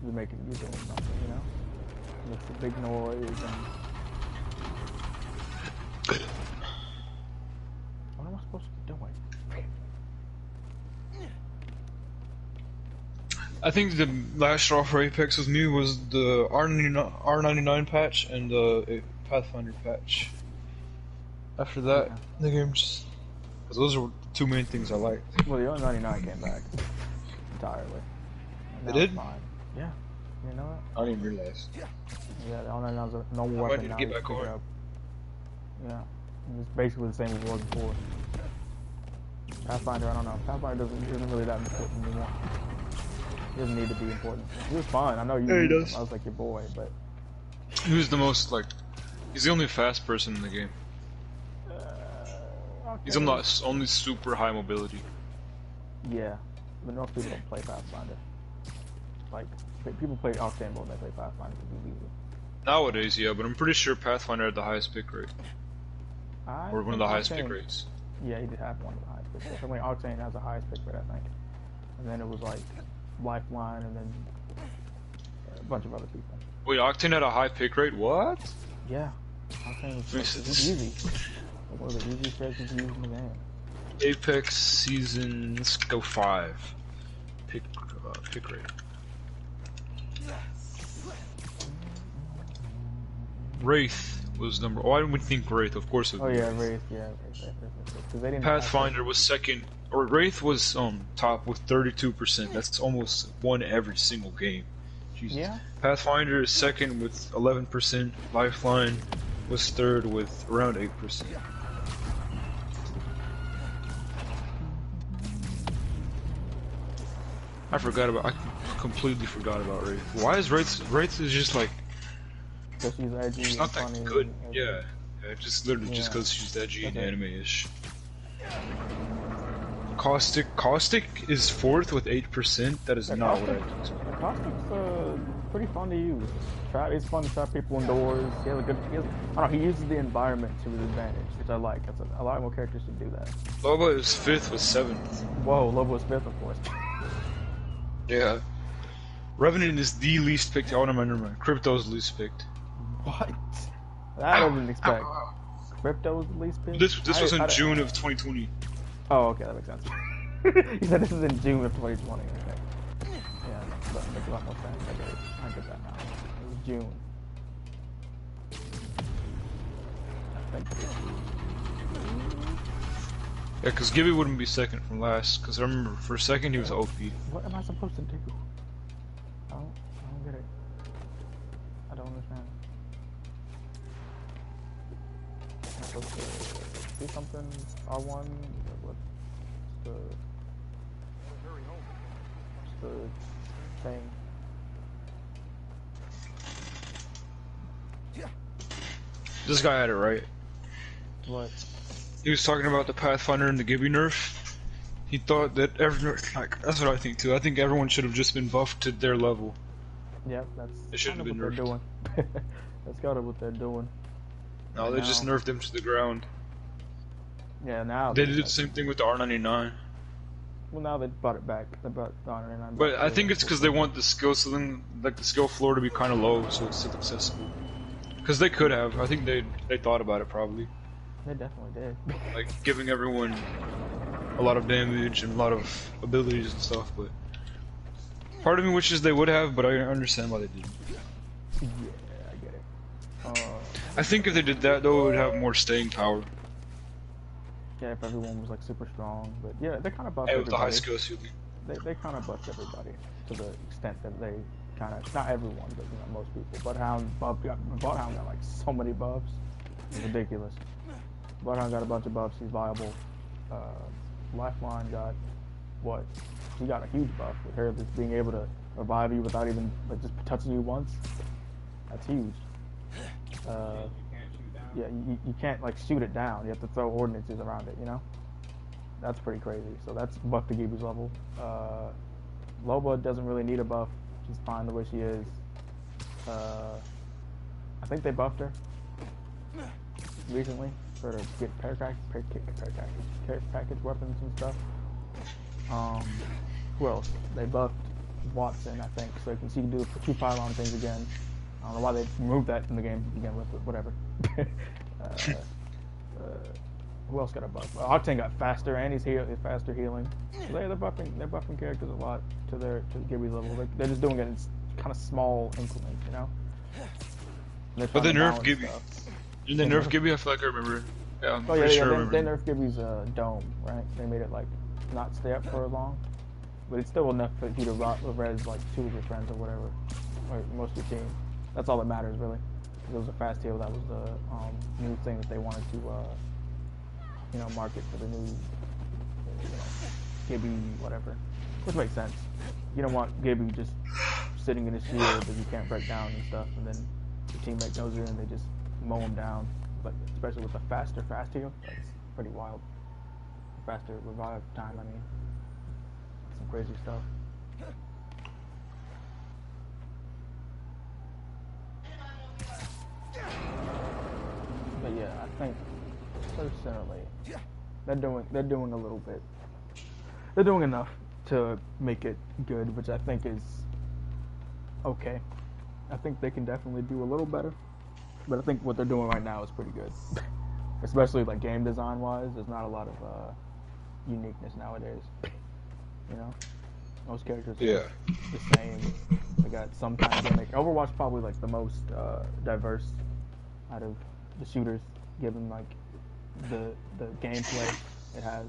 doing something, you know. It's a big noise and. What am I supposed to be doing? I think the last straw for Apex with me was the R99 patch and the Pathfinder patch. After that, the game just... Cause those are the two main things I liked. Well, the R99 came back entirely. It did? Fine. Yeah. You know what? I didn't realize. Yeah, the R99's a normal weapon now. I need to get back on. Yeah. It's basically the same as it was before. Pathfinder, I don't know. Pathfinder isn't really that important anymore. It doesn't need to be important. He was fine. I know you. Yeah, he does. I was like your boy, but Who's the most like? He's the only fast person in the game. okay. He's only super high mobility. Yeah, but most people don't play Pathfinder. Like people play Octane mode, they play Pathfinder to be easy. Nowadays, yeah, but I'm pretty sure Pathfinder had the highest pick rate, or one of the highest pick rates. Yeah, he did have one of the highest pick rates. I mean, Octane has the highest pick rate, I think. And then it was like Lifeline, and then a bunch of other people. Wait, Octane had a high pick rate? What? Yeah, Octane was easy. One of the easiest characters to use in the game. Apex season, let's go 5. Pick rate. Wraith was number. Oh, I didn't think Wraith. Of course it was. Oh yeah, Wraith. Yeah, Wraith. Because they didn't. Pathfinder was second, or Wraith was top with 32%. That's almost one every single game. Jesus. Yeah. Pathfinder is second with 11%. Lifeline was third with around 8%. I completely forgot about Wraith. Why is Wraith is just like... Because she's edgy. She's not that good. Yeah. Just literally just because she's edgy and anime-ish. Caustic is 4th with 8%. That is not what I expected. Caustic's pretty fun to use. It's fun to trap people indoors. He has a good. I don't know. He uses the environment to his advantage, which I like. A lot more characters should do that. Loba is 5th with 7th. Whoa, Loba was 5th, of course. Yeah. Revenant is the least picked. Oh, never mind. Crypto's least picked. What? That I didn't expect. Crypto was the least picked? This was in June of 2020. Oh, okay, that makes sense. You said this is in June of 2020. Okay. Yeah, that makes a lot more sense. I get that now. It was June. Yeah, because Gibby wouldn't be second from last. Because I remember for a second he was OP. What am I supposed to do? I don't get it. I don't understand. Am I supposed to do something? R1? What's the thing? This guy had it right. What? He was talking about the Pathfinder and the Gibby nerf. He thought that that's what I think too. I think everyone should have just been buffed to their level. Yep, that's it shouldn't have been what nerfed. they're doing. That's kind of what they're doing. No, they just nerfed them to the ground. Yeah, now they did the same thing with the R99. Well, now they brought it back. They brought the R99 back. But I think it's because they want the skill ceiling, like the skill floor, to be kind of low, so it's still accessible. Because they could have. I think they thought about it probably. They definitely did. Like giving everyone a lot of damage and a lot of abilities and stuff, but part of me wishes they would have, but I understand why they didn't. Yeah, I get it. I think if they did that, though, it would have more staying power. Yeah, if everyone was like super strong, but yeah, they kind of buffed And with the high everybody. skill ceiling. They kind of buffed everybody to the extent that they kind of, not everyone, but most people. Bloodhound got like so many buffs, it's ridiculous. Bloodhound got a bunch of buffs. He's viable. Lifeline got what? He got a huge buff with her just being able to revive you without even like just touching you once. That's huge. Yeah, you can't like shoot it down. You have to throw ordinances around it. You know, that's pretty crazy. So that's buff to Gibu's level. Loba doesn't really need a buff. She's fine the way she is. I think they buffed her recently for to get care package weapons and stuff. Who else? They buffed Watson, I think, so she can do the 2 pylon things again. I don't know why they removed that in the game to begin with, but whatever. Who else got a buff? Octane got faster, and he's faster healing. So they're buffing characters a lot to Gibby's level. They're just doing it in kind of small increments, you know. But they nerfed Gibby. Didn't they nerf Gibby? I feel like I remember. Yeah, I'm pretty sure they nerfed Gibby's dome, right? They made it like not stay up for long, but it's still enough for you to res like 2 of your friends or whatever, or most of your team. That's all that matters really. It was a fast heal. That was the new thing that they wanted to, market for the new, Gibby whatever, which makes sense. You don't want Gibby just sitting in his shield that you can't break down and stuff, and then your teammate goes in and they just mow him down. But especially with the fast heal, that's pretty wild. Faster revive time, I mean. Some crazy stuff. But yeah, I think personally they're doing a little bit. They're doing enough to make it good, which I think is okay. I think they can definitely do a little better. But I think what they're doing right now is pretty good. Especially like game design wise, there's not a lot of uniqueness nowadays. You know? Most characters are the same. They got some kind of gimmick. Overwatch probably like the most diverse out of the shooters, given like the gameplay it has.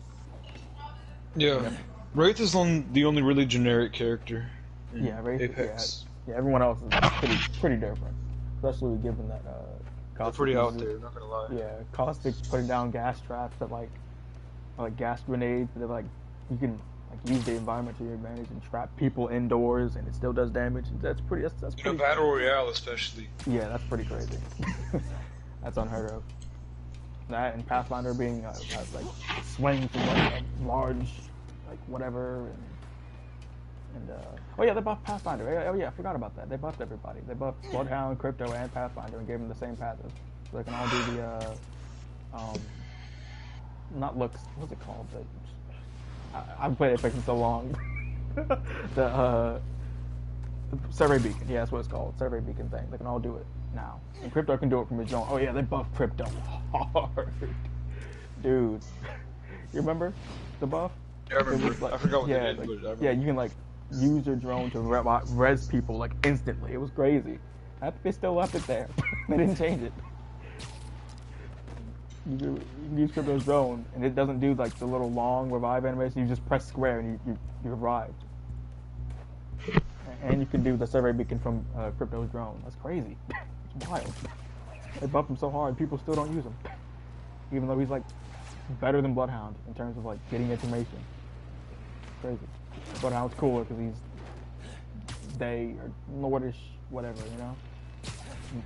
Yeah. Wraith is the only really generic character in Wraith, Apex. Yeah, everyone else is pretty different. Especially given that they're pretty out there, not gonna lie. Yeah, Caustic putting down gas traps that like gas grenades that like you can like use the environment to your advantage and trap people indoors and it still does damage. That's pretty. That's pretty. Battle Royale especially. Yeah, that's pretty crazy. That's unheard of. That and Pathfinder being like swing from like a large like whatever and oh yeah, they buffed Pathfinder. Oh yeah, I forgot about that. They buffed everybody. They buffed Bloodhound, Crypto, and Pathfinder and gave them the same passive. So they can all do the not looks. What's it called? I've played Apex for so long. the Survey Beacon. Yeah, that's what it's called. Survey Beacon thing. They can all do it now. And Crypto can do it from his drone. Oh yeah, they buffed Crypto hard, dude. You remember the buff? Yeah, I remember. Like, I forgot what they did. Like, yeah, you can like use your drone to res people like instantly. It was crazy. I think they still left it there. They didn't change it. You can use Crypto's drone, and it doesn't do like the little long revive animation. You just press square and you revive. And you can do the Survey Beacon from Crypto's drone. That's crazy. It's wild. They buffed him so hard, people still don't use him, even though he's like better than Bloodhound in terms of like getting information. It's crazy. Bloodhound's cooler because he's they or Nordish, whatever, you know.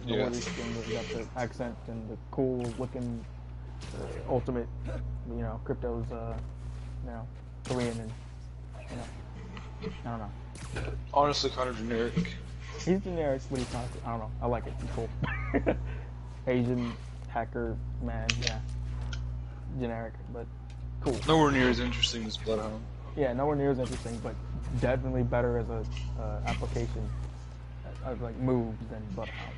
Nordish and they got the accent and the cool looking ultimate, you know. Crypto's Korean and I don't know. Honestly, kind of generic. He's generic, but he's not. I don't know. I like it. He's cool. Asian hacker man, yeah. Generic, but cool. Nowhere near as interesting as Bloodhound. Yeah, nowhere near as interesting, but definitely better as a application of like moves than Bloodhound.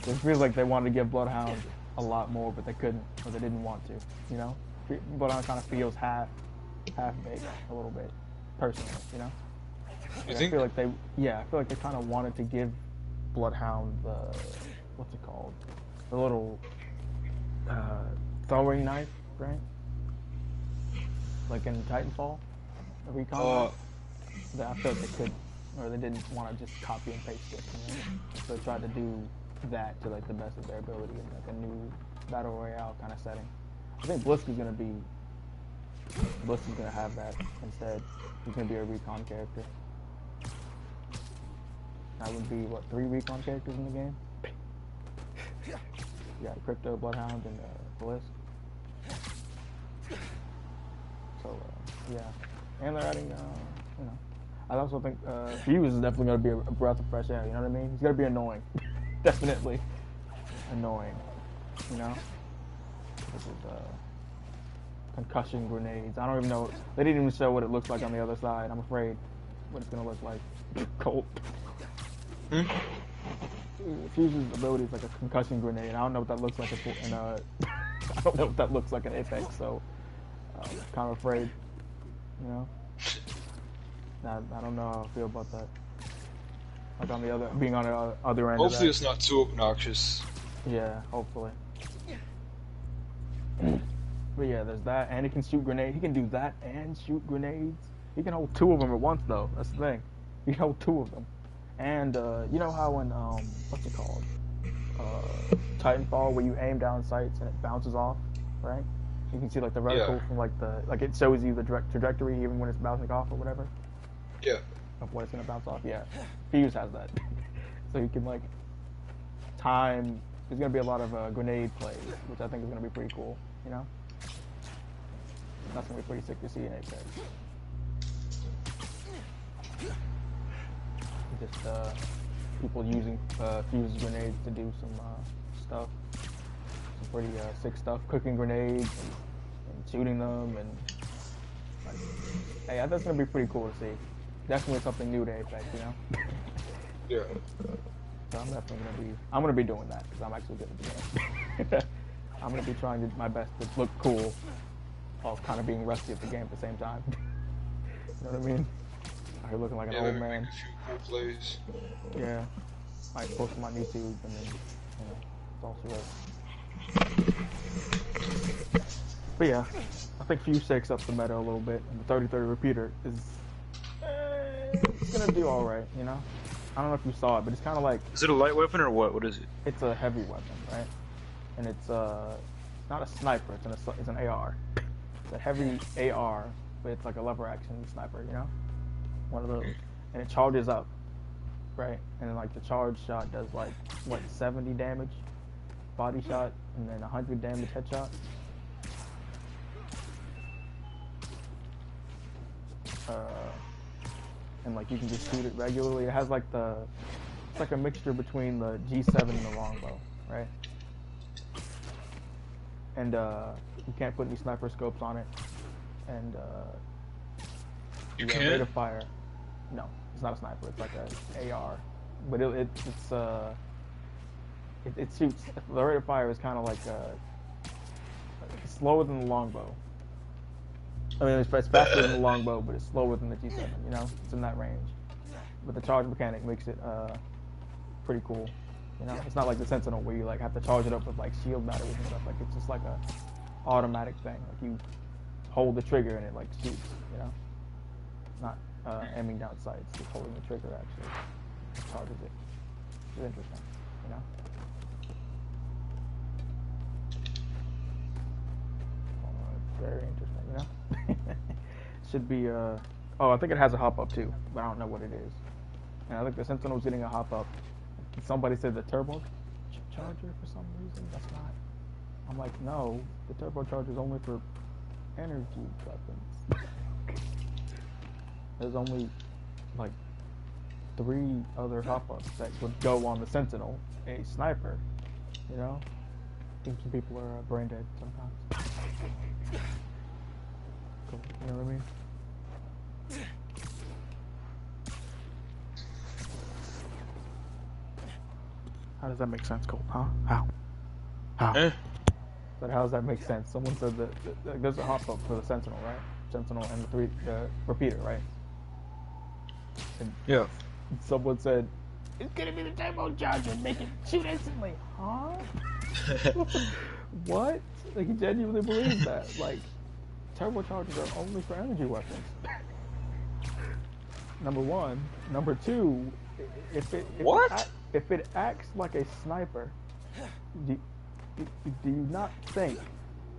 It feels like they wanted to give Bloodhound a lot more, but they couldn't, or they didn't want to. You know, Bloodhound kind of feels half baked a little bit, personally. You know, like, I feel like they kind of wanted to give Bloodhound the what's it called, the little throwing knife, right? Like in Titanfall, the recon. That I feel like they could, or they didn't want to just copy and paste it. You know? So they tried to do that to like the best of their ability in like a new battle royale kind of setting. I think Blisk is gonna have that instead. He's gonna be a recon character. That would be what, 3 recon characters in the game? You got Crypto, Bloodhound, and Blisk. So yeah, and they're adding, you know. I also think Fuse is definitely gonna be a breath of fresh air. You know what I mean? He's gonna be annoying, definitely annoying. You know, this is concussion grenades. I don't even know. They didn't even show what it looks like on the other side. I'm afraid what it's gonna look like. Colt. Fuse's ability is like a concussion grenade. I don't know what that looks like in I don't know what that looks like in Apex. So I'm kind of afraid. You know. I don't know how I feel about that. Like on the other, being on the other end. Hopefully, of it's not too obnoxious. Yeah, hopefully. But yeah, there's that, and he can shoot grenades. He can do that and shoot grenades. He can hold 2 of them at once, though. That's the thing. He can hold 2 of them. And you know how in what's it called? Titanfall, where you aim down sights and it bounces off, right? You can see like the reticle from like it shows you the direct trajectory even when it's bouncing off or whatever. Yeah. Of what it's gonna bounce off. Yeah. Fuse has that, so you can like time. There's gonna be a lot of grenade plays, which I think is gonna be pretty cool. You know, that's gonna be pretty sick to see in Apex. Just people using Fuse grenades to do some stuff, some pretty sick stuff. Cooking grenades and shooting them, and like, hey, that's gonna be pretty cool to see. Definitely something new to Apex, you know. Yeah. So I'm gonna be doing that because I'm actually good at the game. I'm gonna be trying my best to look cool while kind of being rusty at the game at the same time. You know what I mean? Out here looking like an old man. A few cool plays. Yeah. Might post them on YouTube and then, you know, it's also right. But yeah, I think Fuse shakes up the meta a little bit, and the 30-30 repeater is it's gonna do all right, you know. I don't know if you saw it, but it's kind of like. Is it a light weapon or what? What is it? It's a heavy weapon, right? And it's not a sniper. It's an AR. It's a heavy AR, but it's like a lever action sniper, you know. One of those, and it charges up, right? And then like the charge shot does like what 70 damage, body shot, and then 100 damage headshot. And like you can just shoot it regularly. It has like it's like a mixture between the G7 and the longbow, right? And you can't put any sniper scopes on it. And you the can't? rate of fire. No, it's not a sniper. It's like an AR, but it shoots. The rate of fire is kind of like slower than the longbow. I mean, it's faster than the longbow, but it's slower than the G7, you know? It's in that range. But the charge mechanic makes it pretty cool, you know? It's not like the Sentinel where you like have to charge it up with like shield batteries and stuff. Like, it's just like a automatic thing. Like, you hold the trigger and it like shoots, you know? Not aiming down sights, just holding the trigger actually charges it. It's interesting, you know? Very interesting, you know? Should be, oh, I think it has a hop-up too, but I don't know what it is. And I think the Sentinel's getting a hop-up. Somebody said the turbo charger for some reason. That's not. I'm like, no, the turbocharger is only for energy weapons. There's only, like, 3 other hop-ups that would go on the Sentinel, a sniper, you know? I think some people are brain dead sometimes. Cool. You know what I mean? How does that make sense, Cole? Huh? How? Eh? But how does that make sense? Someone said that there's a hop up for the Sentinel, right? Sentinel and the repeater, right? And Yeah. someone said, it's gonna be the turbocharger and make it shoot instantly. Huh? What? Like, he genuinely believes that. Like, turbochargers are only for energy weapons. Number one. Number two, if it acts like a sniper, do you not think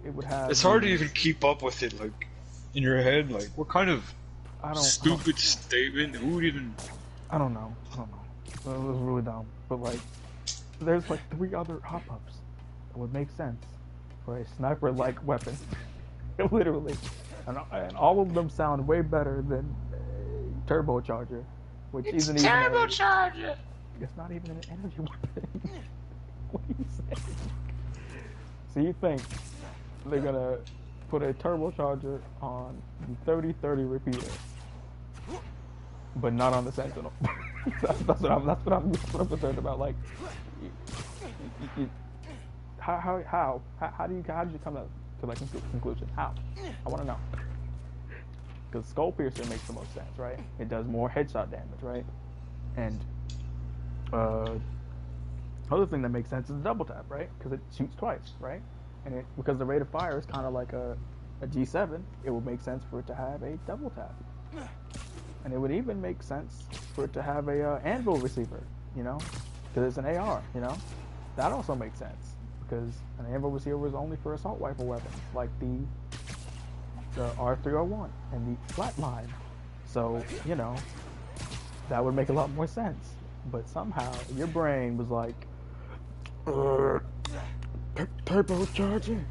it would have... It's hard to even keep up with it, like, in your head. Like, what kind of stupid statement? Who would even... I don't know. It was really dumb. But, like, there's, like, 3 other hop-ups that would make sense for a sniper-like weapon. Literally. And all of them sound way better than turbocharger, which isn't even turbocharger. It's not even an energy weapon. What are you saying? So you think they're gonna put a turbocharger on the 3030 repeater, but not on the Sentinel? that's what I'm concerned about. Like, how did you come to that conclusion? How? I want to know. Because Skull Piercer makes the most sense, right? It does more headshot damage, right? And other thing that makes sense is double tap, right? Because it shoots twice, right? And because the rate of fire is kind of like a G7, it would make sense for it to have a double tap. And it would even make sense for it to have a anvil receiver, you know? Because it's an AR, you know? That also makes sense. Because an anvil receiver is only for assault rifle weapons, like the R301 and the Flatline. So, you know, that would make a lot more sense. But somehow, your brain was like, turbocharger?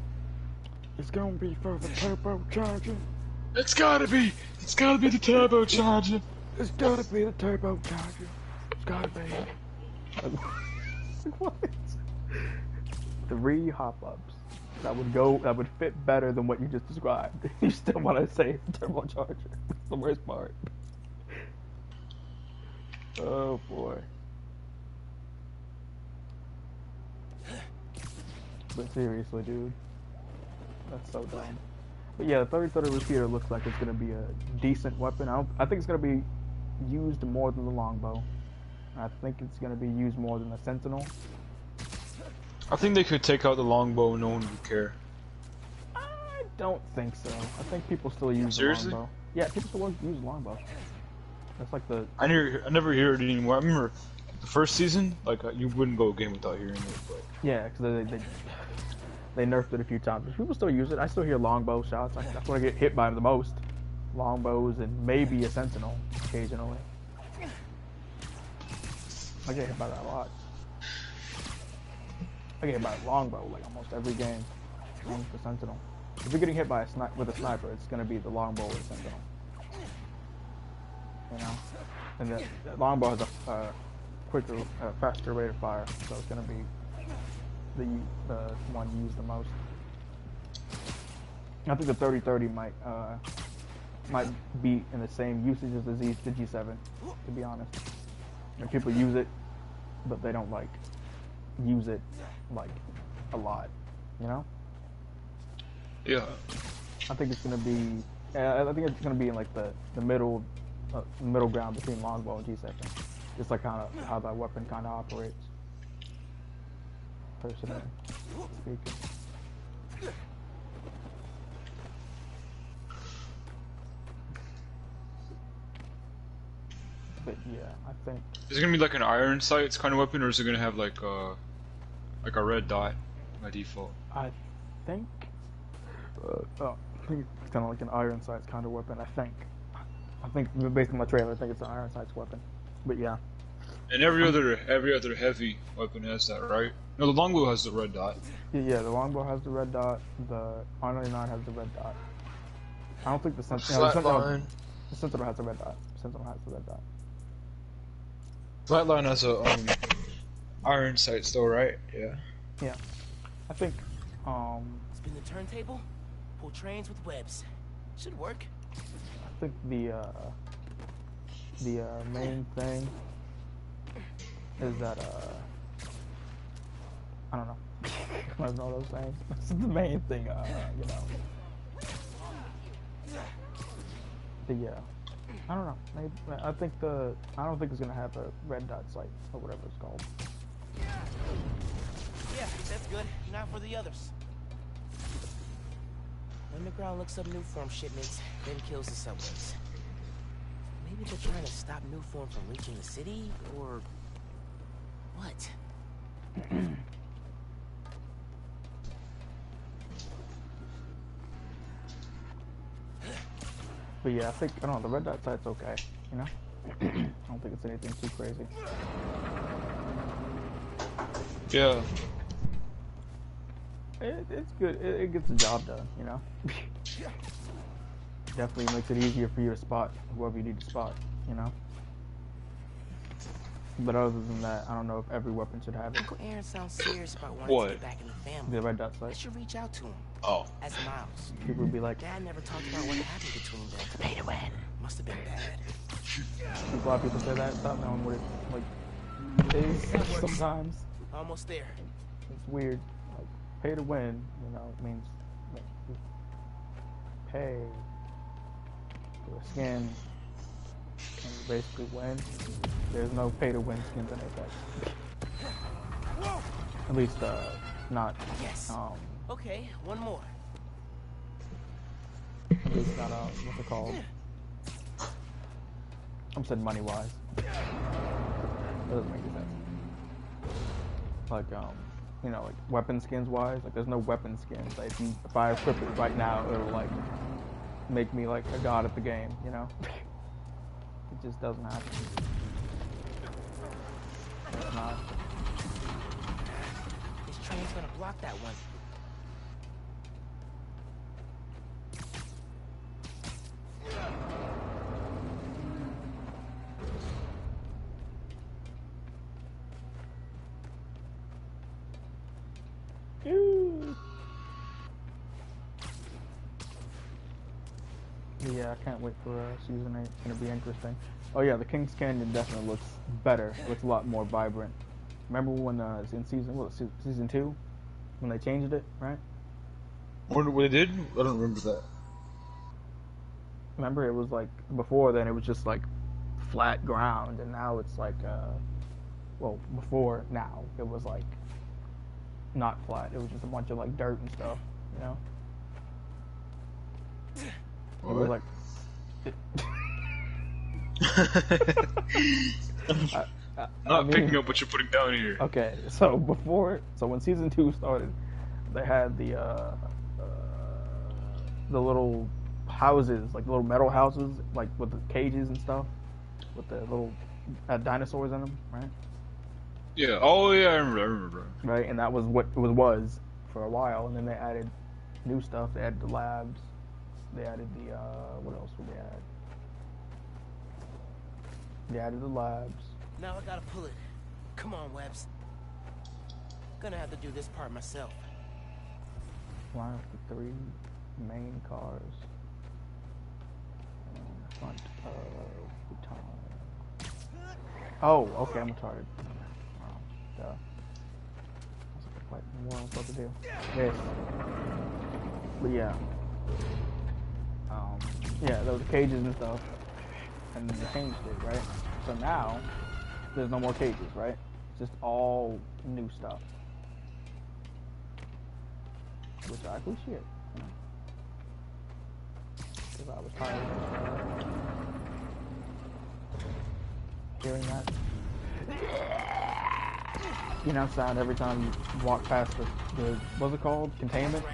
It's gonna be for the turbocharger? It's gotta be the turbocharger. It's gotta be the turbocharger. It's gotta be. What? 3 hop-ups that would fit better than what you just described. You still want to say it's a turbocharger. That's the worst part. Oh boy. But seriously, dude, that's so dumb. But yeah, the 3030 repeater looks like it's gonna be a decent weapon. I think it's gonna be used more than the longbow. I think it's gonna be used more than the Sentinel. I think they could take out the longbow and no one would care. I don't think so. I think people still use the longbow. Yeah, people still use the longbow. That's like the... I never hear it anymore. I remember the first season, like, you wouldn't go a game without hearing it. But... Yeah, because they nerfed it a few times. But people still use it. I still hear longbow shots. That's what I get hit by the most. Longbows and maybe a Sentinel occasionally. I get hit by that a lot. I get hit by a longbow like almost every game. Almost the Sentinel. If you're getting hit by with a sniper, it's going to be the longbow or the Sentinel. You know? And the longbow has a quicker, faster rate of fire, so it's going to be the one used the most. I think the 3030 might be in the same usage as the G7, to be honest. And people use it, but they don't like use it like a lot, you know? Yeah. I think it's gonna be. I think it's gonna be in like the middle ground between longbow and G7. Just like kind of how that weapon kind of operates. Personally speaking. But yeah, I think. Is it gonna be like an iron sights kind of weapon, or is it gonna have like a red dot by default? I think it's kind of like an iron sights kind of weapon. I think based on my trailer, I think it's an iron sights weapon. But yeah. And every other heavy weapon has that, right? No, the longbow has the red dot. Yeah, the longbow has the red dot. The R99 has the red dot. I don't think the Sentinel has the red dot. Sentinel has the red dot. Flatline has a iron sights though, right? Yeah. Yeah. I think Spin the turntable, pull trains with webs. Should work. I think the main thing is that I don't know. I don't know those things. That's the main thing, you know. I don't know. Maybe, I don't think it's gonna have a red dot sight or whatever it's called. Yeah, that's good. Not for the others. Underground looks up Nuform shipments, then kills the subways. Maybe they're trying to stop Nuform from reaching the city, or what? But yeah, I don't know, the red dot sight's okay, you know? I don't think it's anything too crazy. Yeah. It's good. It gets the job done, you know? Definitely makes it easier for you to spot whoever you need to spot, you know? But other than that, I don't know if every weapon should have it. Uncle Aaron sounds serious about wanting to get back in the family. The red dot I sight. should reach out to him. Oh. As Miles. People would be like, Dad never talked about what happened between them. It's pay to win. Must have been bad. a lot of people say that, stop knowing what it, like, is sometimes. Almost there. It's weird. Like, pay to win, you know, means like, you pay for a skin and you basically win. There's no pay to win skins in Apex. At least, not, Yes. Okay, one more. at least not, what's it called? I'm saying money wise. That doesn't make any sense. Like, you know, like weapon skins wise, like there's no weapon skins. Like if I equip it right now, it'll like make me like a god at the game, you know? It just doesn't happen. It's not. This train's gonna block that one. Yeah, I can't wait for season 8. It's gonna be interesting. Oh yeah, the King's Canyon definitely looks better. It looks a lot more vibrant. Remember when in season 2 when they changed it, right? What they did? I don't remember that. Remember, it was like before then it was just like flat ground, and now it's like well, before now it was like not flat. It was just a bunch of like dirt and stuff, you know. It was like. Not picking up what you're putting down here. Okay, so when season 2 started, they had the little houses, like little metal houses, like with the cages and stuff, with the little dinosaurs in them, right? Yeah. Oh yeah, I remember. Right, and that was what it was for a while, and then they added new stuff. They added the labs. They added the what else would they add? They added the labs. Now I gotta pull it. Come on, Webbs. Gonna have to do this part myself. Line up the 3 main cars in front of the time. Oh, okay, I'm retarded. Oh, duh. I was like, what in the world I'm supposed to do? Yes. But yeah. Yeah, there were the cages and stuff, and then they changed it, right? So now, there's no more cages, right? It's just all new stuff. Which I appreciate, you know? Because I was tired of hearing that. You know, sound every time you walk past the what's it called? Containment?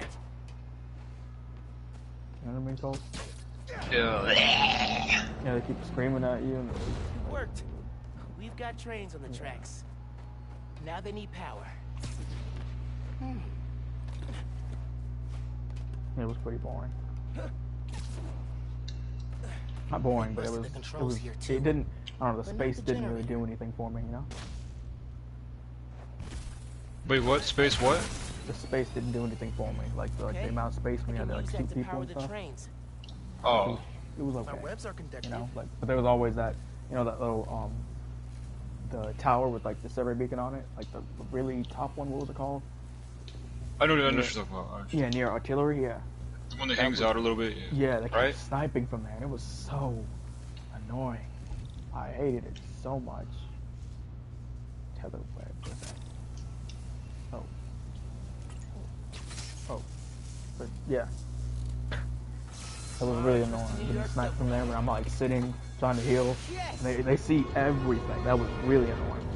You know what I mean called? Yeah. Yeah, they keep screaming at you. And Worked. We've got trains on the tracks. Now they need power. it was pretty boring. Not boring, but it didn't, I don't know, the space didn't really do anything for me, you know? Wait, what? Space what? The space didn't do anything for me. Like the amount of space we had to like shoot people and stuff. Oh. It was okay. Our webs are conductive. You know, like, but there was always that, you know, that little the tower with like the survey beacon on it, like the really top one. What was it called? I know what you're talking about. Yeah, near artillery. Yeah. The one that hangs out a little bit. Yeah, they kept right? sniping from there, and it was so annoying. I hated it so much. Tether web. Oh. But yeah. That was really annoying. Getting sniped from there when I'm like sitting, trying to heal. And they see everything. That was really annoying.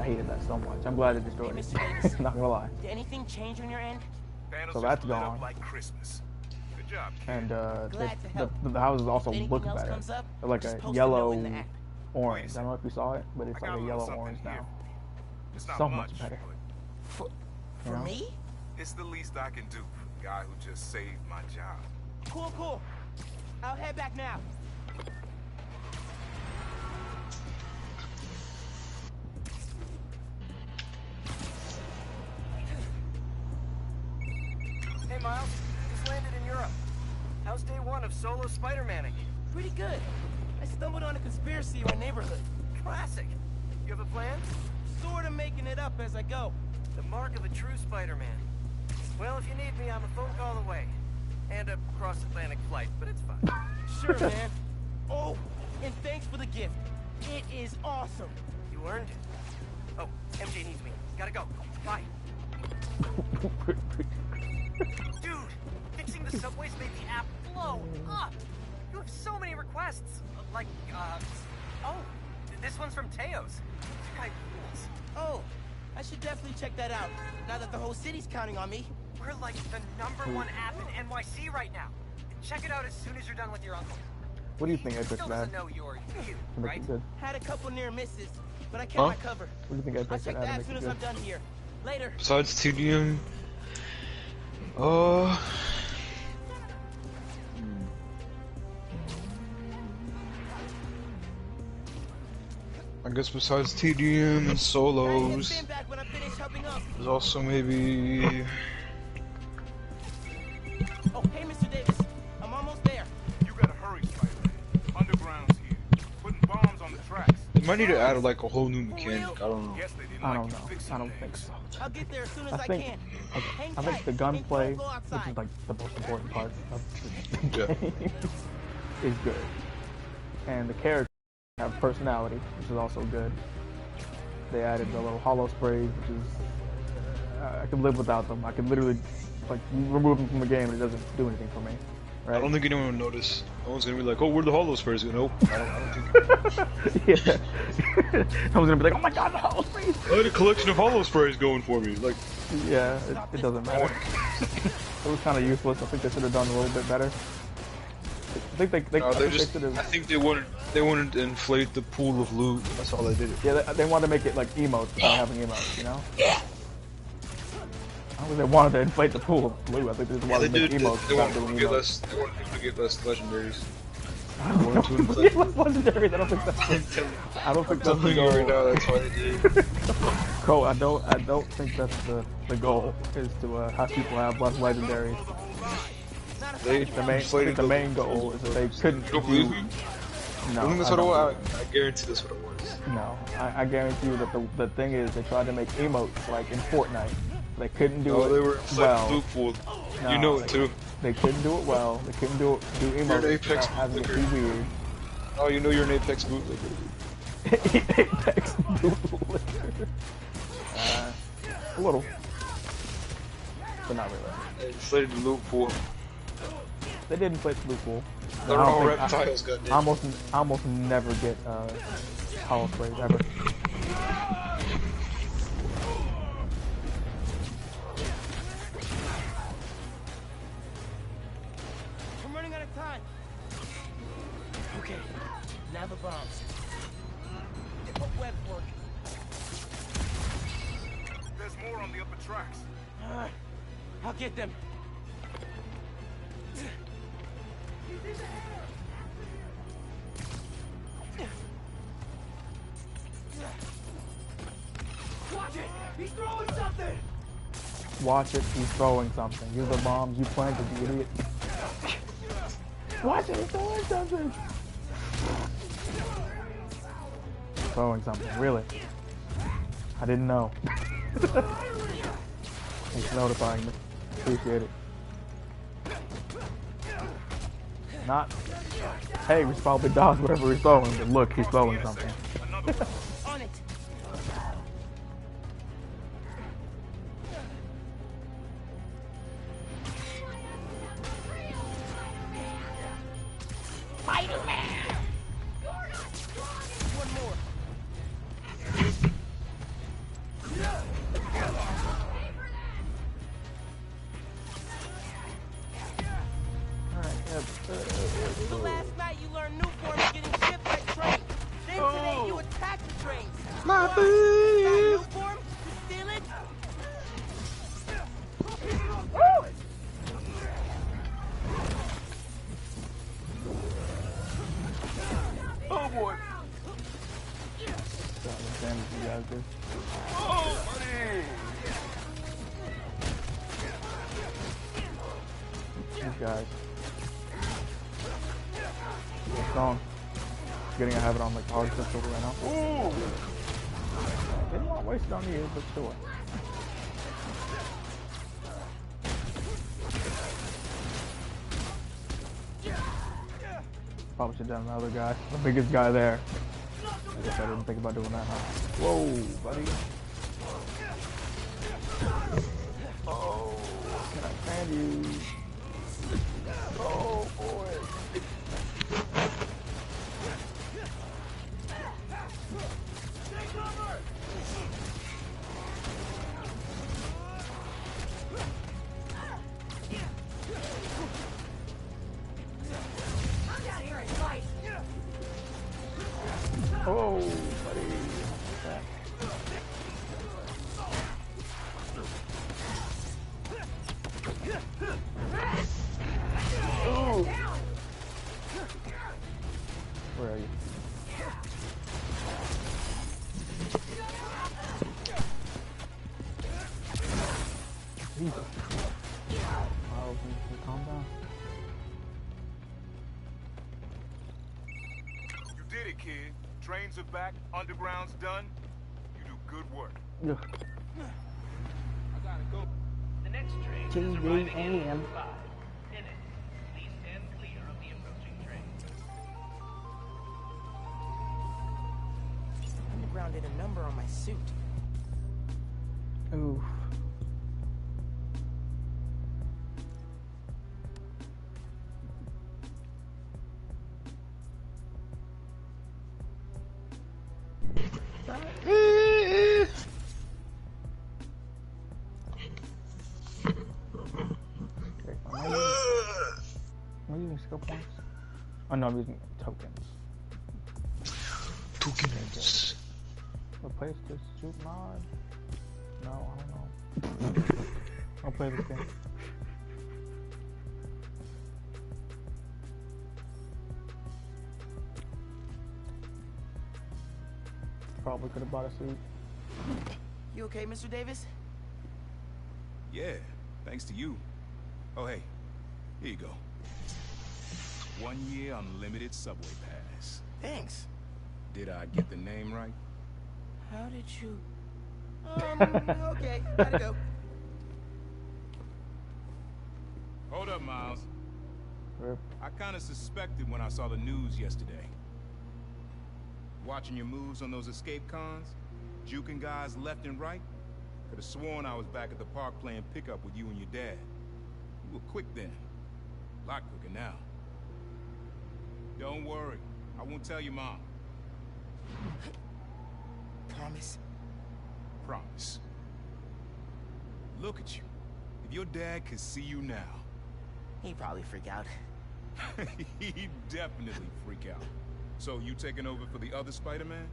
I hated that so much. I'm glad it destroyed it. Not gonna lie. Did anything change on your end? So that's gone. Like Christmas. Good job, kid. And the houses also look better. They're like a yellow orange. I don't know if you saw it, but it's like a yellow orange now. It's not So much better. For You know? me? It's the least I can do for the guy who just saved my job. Cool. I'll head back now. Hey, Miles. Just landed in Europe. How's day one of solo Spider-Manning? Pretty good. I stumbled on a conspiracy in my neighborhood. Classic. You have a plan? Sort of making it up as I go. The mark of a true Spider-Man. Well, if you need me, I'm a phone call away. And a cross-Atlantic flight, but it's fine. Sure, man. Oh, and thanks for the gift. It is awesome. You earned it. Oh, MJ needs me. Gotta go. Bye. Dude, fixing the subways made the app blow up. You have so many requests. Like, oh, this one's from Teos. This guy rules. Oh, I should definitely check that out. Now that the whole city's counting on me. We're like the #1 app in NYC right now. Check it out as soon as you're done with your uncle. What do you think, Epic Still Lad? doesn't know you're you, Make right? it good. Had a couple near misses, but I kept Huh? my cover. What do you think, I'll Epic check Lad? that Make as soon it as good. I'm done here. Later. Besides TDM, I guess besides TDM and solos, Ben back when I finish helping up. there's also maybe. Oh, hey, Mr. Davis. I'm almost there. You gotta hurry, Spider-Man. Underground's here. Putting bombs on the tracks. They might need to add like a whole new mechanic. I don't know. Guess they didn't I like don't you know. fixing I don't think things. so. I'll get there as soon as I I think can. Hang I think tight the and gunplay, don't go which outside. is like the most important part of the Yeah. game, is good. And the characters have personality, which is also good. They added the little hollow sprays, which is I can live without them. I can literally like remove them from the game, and it doesn't do anything for me. Right? I don't think anyone will notice. No one's gonna be like, "Oh, where'd the hollow sprays go?" Nope. I don't think. Yeah. Someone's gonna be like, "Oh my god, the hollow sprays!" I had a collection of hollow sprays going for me. Like, Yeah, it doesn't matter. It was kind of useless. I think they should have done a little bit better. I think they no, I they think just. they should I have. think they wanted to inflate the pool of loot. That's all they did. Yeah, they wanted to make it like emotes without having emotes, you know? I don't think they wanted to inflate the pool of blue. I think they just Yeah, they wanted to make did. emotes They without wanted doing people to get emotes. less. They wanted people to get less legendaries. I wanted to inflate. Legendaries. I don't think that's. I don't think that's the Telling you goal. right now, that's why they did. Cole, I don't think that's the goal. Is to have people have less legendaries. They I think the main goal is that they couldn't You don't believe do. me? No, I think that's I what it don't. was. I guarantee that's what it was. No, I guarantee you that the thing is they tried to make emotes like in Fortnite. They couldn't do Oh, it they were well. loot pool. No, You know it too. They couldn't do it well. They couldn't do You're emotes an Apex without having it bootlicker. be weird. Oh, you know you're an Apex bootlicker. Apex bootlicker. A little, but not really. They inflated the loot pool. They didn't play the loot pool. They're I don't all think- reptiles, goddamn. I almost never get hollow sprays ever. I'm running out of time. Okay, now the bombs. What webs work? There's more on the upper tracks. I'll get them. Watch it! He's throwing something! Watch it, he's throwing something. Use the bombs you planted, you idiot. Watch it, he's throwing something. throwing something. Really? I didn't know. Thanks for notifying me. Appreciate it. Not, hey, we probably dodge whatever he's throwing, but look, he's throwing something. On it. Spider-Man! One more. So last night you learned new forms of getting shipped by train. Then today you attack the trains. My That new form? You steal it? Oh boy. Got the damage you guys do. Oh, buddy. These guys. What's wrong? Getting a habit on like hard pistol right now. Ooh! Didn't want to waste it on you, but sure. Probably should have done another guy. The biggest guy there. I guess I didn't think about doing that, huh? Whoa, buddy. Oh, can I stand you? Oh, boy. Oh, buddy. Oh. Where are you? Jesus. Oh, calm down. You did it, kid. Trains are back, underground's done. You do good work. Yeah. I gotta go. The next train is arriving in 5 minutes. Please stand clear of the approaching train. Underground did a number on my suit. Oof. Am I using skill points? Oh no, I'm using tokens. Tokens. Replace this suit mod? No, I don't know. I'll play this game. Probably could have bought a suit. You okay, Mr. Davis? Yeah, thanks to you. Oh, hey, here you go. 1 year unlimited subway pass. Thanks. Did I get the name right? How did you... okay, gotta go. Hold up, Miles. Rip. I kind of suspected when I saw the news yesterday. Watching your moves on those escape cons, juking guys left and right. Could have sworn I was back at the park playing pickup with you and your dad. You were quick then. A lot quicker now. Don't worry. I won't tell your mom. Promise? Promise. Look at you. If your dad could see you now... He'd probably freak out. He'd definitely freak out. So you taking over for the other Spider-Man?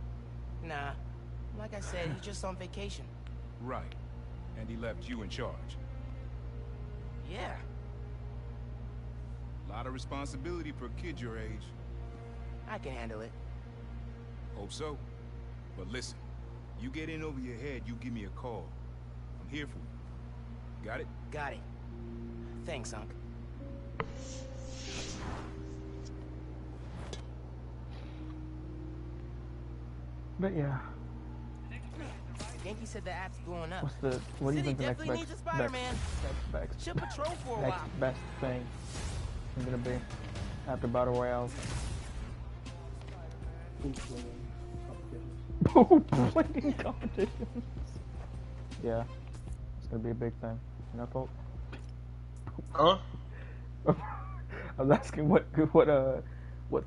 Nah. Like I said, he's just on vacation. Right. And he left you in charge. Yeah. A lot of responsibility for a kid your age. I can handle it. Hope so. But listen, you get in over your head, you give me a call. I'm here for you. Got it? Got it. Thanks, Unc. But yeah, Yankee said the app's blowing up. what do you City think the next definitely needs a Spider-Man. Should patrol for a next while. best thing is gonna be after Battle Royale? Playing competitions. Yeah, it's gonna be a big thing. You know, Colt? Huh? I was asking what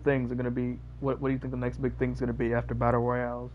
things are gonna be. What do you think the next big thing's gonna be after Battle Royales?